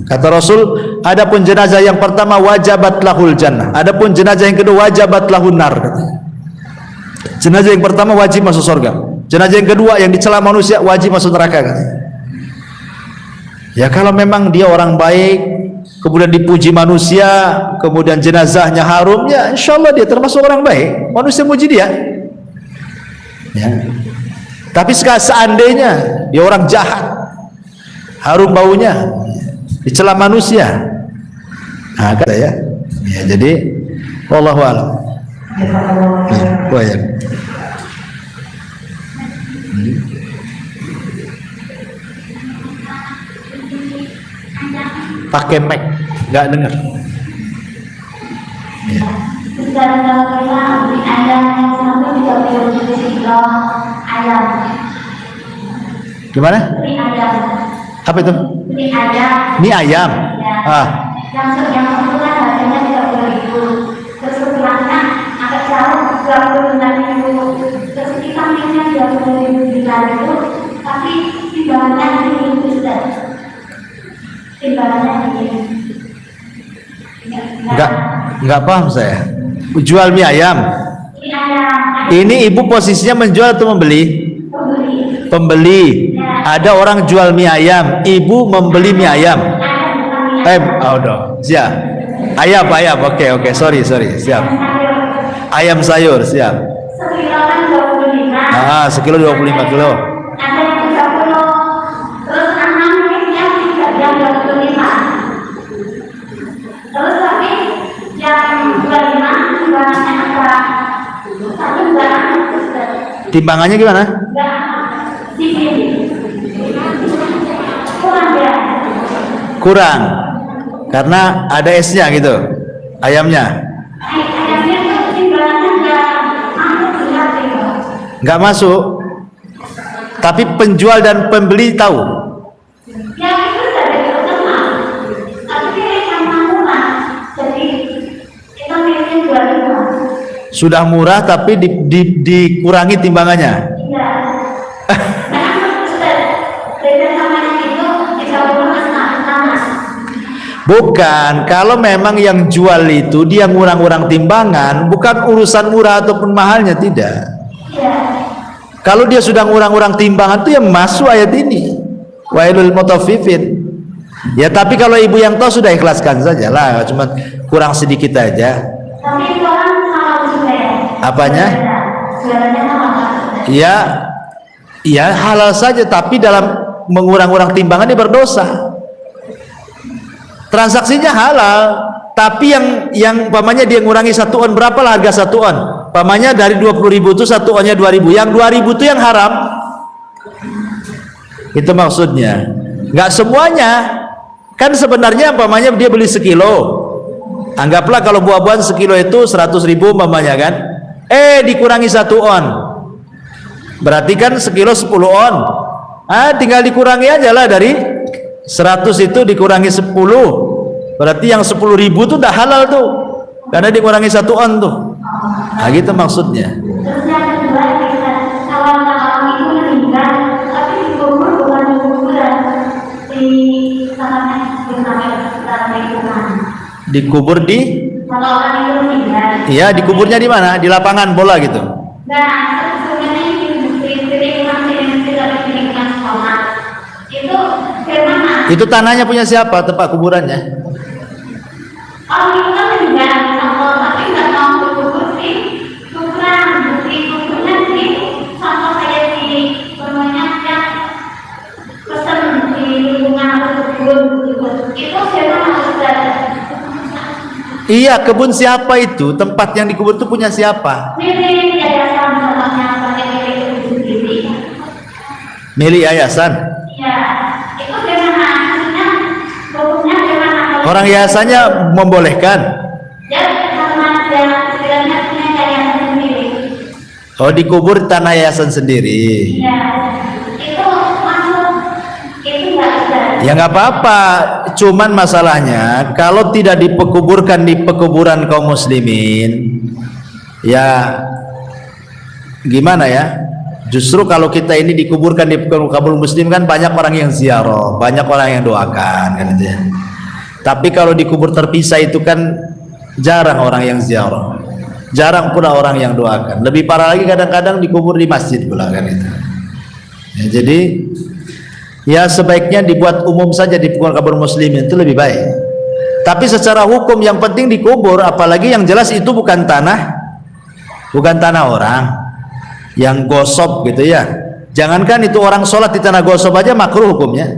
Kata Rasul, adapun jenazah yang pertama wajabat lahul jannah, adapun jenazah yang kedua wajabat lahun nar. Jenazah yang pertama wajib masuk surga, jenazah yang kedua yang dicela manusia wajib masuk neraka. Ya kalau memang dia orang baik, kemudian dipuji manusia, kemudian jenazahnya harum, ya insya Allah dia termasuk orang baik, manusia muji dia. Ya. Tapi seandainya dia orang jahat, harum baunya, dicela manusia, nah kata ya, jadi wallahu a'lam. Ya. Pakai mic, nggak dengar. Ya. Gimana? Apa itu? Mie ayam. Ah. Yang semula harganya 30.000. Terus kebetulannya agak jauh 29.000. Terus kita minta 20.000 itu, tapi timbangannya ini sudah. Timbangannya ini. Enggak paham saya. Jual mie ayam. Ini ibu posisinya menjual atau membeli? Pembeli. Ada orang jual mie ayam, ibu membeli mie ayam. Siap. Ayam. Oke, sorry, siap. Ayam sayur, siap. Sekilo kan 25. Sekilo 25 kilo. Ada yang 30. Terus anaknya yang 25. Terus tapi yang 25 timbangannya apa? Satu barang. Timbangannya gimana? Kurang. Karena ada esnya gitu. Ayamnya. Nggak masuk. Tapi penjual dan pembeli tahu. Sudah murah tapi dikurangi timbangannya. Bukan, kalau memang yang jual itu dia ngurang-ngurang timbangan, bukan urusan murah ataupun mahalnya, tidak. Kalau dia sudah ngurang-ngurang timbangan itu yang masuk ayat ini, wailul mutaffifin. Ya tapi kalau ibu yang tahu sudah ikhlaskan saja lah, cuma kurang sedikit aja. Tapi itu orang halal juga ya? Apanya? Ya halal saja, tapi dalam mengurang-urang timbangan dia berdosa. Transaksinya halal, tapi yang pamannya dia ngurangi 1 on, berapa lah harga 1 on? Pamannya dari 20.000 itu 1 onnya 2.000, yang 2.000 itu yang haram. Itu maksudnya. Nggak semuanya. Kan sebenarnya pamannya dia beli sekilo. Anggaplah kalau buah-buahan sekilo itu 100.000 pamannya kan. Dikurangi 1 on. Berarti kan sekilo 10 on. Tinggal dikurangi aja lah dari 100 itu dikurangi 10, berarti yang 10.000 itu udah halal tuh, karena dikurangi 1 on tuh. Nah gitu maksudnya. Terus yang kedua, kalau orang itu meninggal tapi dikubur bukan dikuburan di dikubur di? Kalau orang itu meninggal. Iya, dikuburnya di mana? Di lapangan bola gitu. Nah, sebenarnya itu tanahnya punya siapa, tempat kuburannya? Orang itu kan meninggal, tapi nggak mau dikubur di kuburannya di sama kayak di rumahnya yang pesan di lingkungan kebun itu siapa maksudnya? Iya, kebun siapa itu? Tempat yang dikubur itu punya siapa? Milik yayasan, contohnya pakai milik kebun sendiri. Milik yayasan? Iya, itu gimana? Maksudnya kuburnya gimana? Orang yayasannya membolehkan? Ya, karena dia istilahnya punya yayasan sendiri. Oh, dikubur tanah yayasan sendiri. Iya, itu masuk, itu nggak bisa. Ya nggak apa-apa, cuman masalahnya kalau tidak dikuburkan di pekuburan kaum muslimin, ya gimana ya? Justru kalau kita ini dikuburkan di pekuburan muslim kan banyak orang yang ziarah, banyak orang yang doakan kan itu ya. Tapi kalau dikubur terpisah itu kan jarang orang yang ziarah. Jarang pula orang yang doakan. Lebih parah lagi kadang-kadang dikubur di masjid pula kan itu. Ya, jadi ya sebaiknya dibuat umum saja di kubur muslimin itu lebih baik. Tapi secara hukum yang penting dikubur, apalagi yang jelas itu bukan tanah orang yang gosop gitu ya. Jangankan itu orang sholat di tanah gosop aja makruh hukumnya.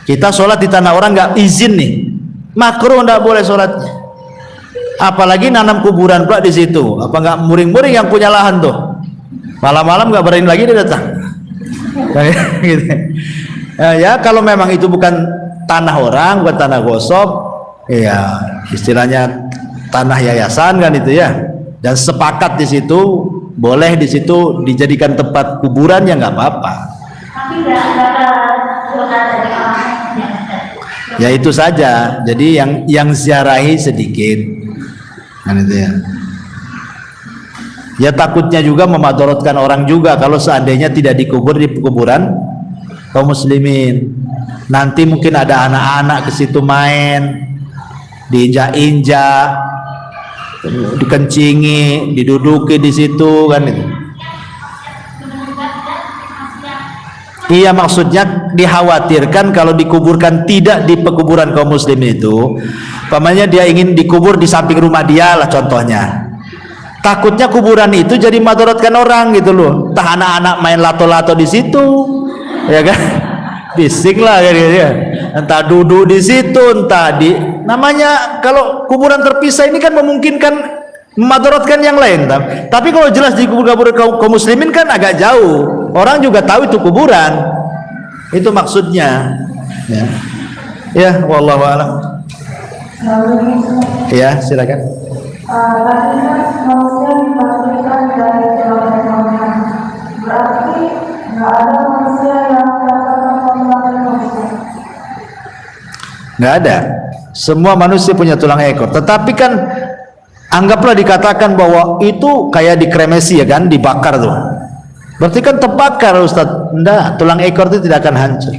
Kita sholat di tanah orang nggak izin nih, makruh, nggak boleh sholatnya. Apalagi nanam kuburan pula di situ. Apa nggak muring-muring yang punya lahan tuh? Malam-malam nggak berani lagi dia datang. Gitu. Ya kalau memang itu bukan tanah orang, bukan tanah gosop, ya istilahnya tanah yayasan kan itu ya. Dan sepakat di situ, boleh di situ dijadikan tempat kuburan ya nggak apa-apa. Tapi nggak kuota dari orang yang Ya itu saja. Jadi yang ziarahi sedikit. Kan itu ya. Ya takutnya juga memadorotkan orang juga kalau seandainya tidak dikubur di kuburan kaum muslimin. Nanti mungkin ada anak-anak ke situ main, diinjak-injak, dikencingi, diduduki di situ kan itu. Iya, maksudnya dikhawatirkan kalau dikuburkan tidak di pekuburan kaum muslimin itu, pamannya dia ingin dikubur di samping rumah dia lah contohnya. Takutnya kuburan itu jadi madaratkan orang gitu loh. Entah anak-anak main lato-lato di situ, ya kan? Bising lah kan ya. Entah duduk di situ, entah di namanya kalau kuburan terpisah ini kan memungkinkan madaratkan yang lain. Tapi kalau jelas di kubur kaum muslimin kan agak jauh. Orang juga tahu itu kuburan. Itu maksudnya. Ya. Ya, wallahu a'lam. Ya, silakan. Tadi kan manusia dipastikan dari kelompok-kelompok. Berarti nggak ada manusia yang mendapatkan kelompok manusia. Nggak ada. Semua manusia punya tulang ekor. Tetapi kan anggaplah dikatakan bahwa itu kayak dikremasi ya kan, dibakar tuh. Berarti kan terbakar Ustaz. Enggak, tulang ekor itu tidak akan hancur.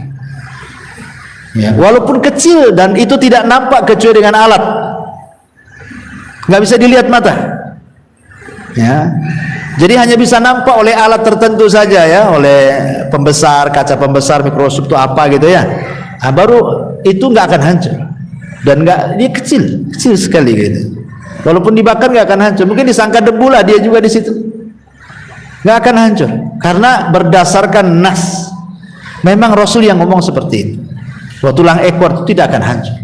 Ya, walaupun kecil dan itu tidak nampak kecuali dengan alat. Nggak bisa dilihat mata. Ya. Jadi hanya bisa nampak oleh alat tertentu saja ya, oleh pembesar, kaca pembesar, mikroskop itu apa gitu ya. Nah, baru itu nggak akan hancur. Dan nggak, dia kecil sekali gitu. Walaupun dibakar nggak akan hancur. Mungkin disangka debu lah dia juga di situ. Nggak akan hancur karena berdasarkan nas. Memang Rasul yang ngomong seperti itu. Bahwa tulang ekor itu tidak akan hancur.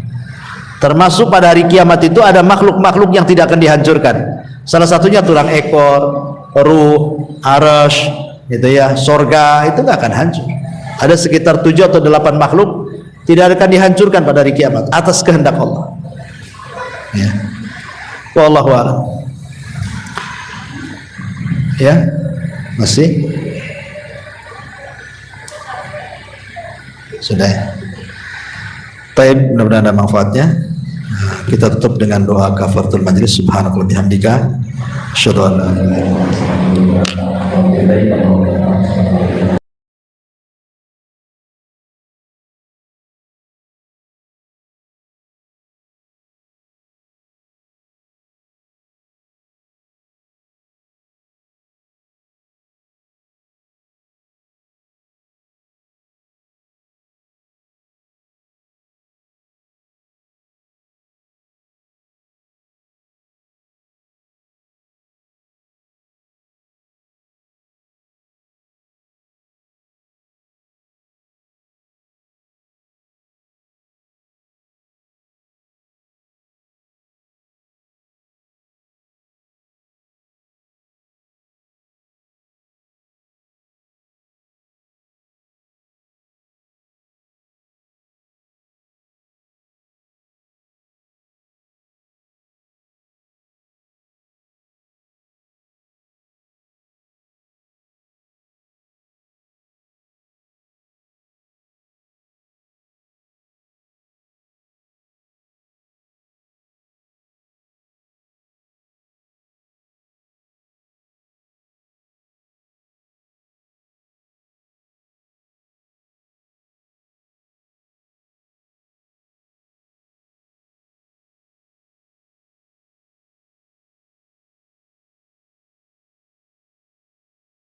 Termasuk pada hari kiamat itu ada makhluk-makhluk yang tidak akan dihancurkan. Salah satunya tulang ekor, ruh, arasy, itu ya, sorga itu nggak akan hancur. Ada sekitar 7 atau 8 makhluk tidak akan dihancurkan pada hari kiamat atas kehendak Allah. Ya. Wallahu a'lam. Ya. Masih? Sudah ya? Baik, mudah-mudahan ada manfaatnya. Kita tutup dengan doa kafaratul majlis. Subhanakallah bihamdika asyhadu an la ilaha illa anta astaghfiruka wa atubu ilaik.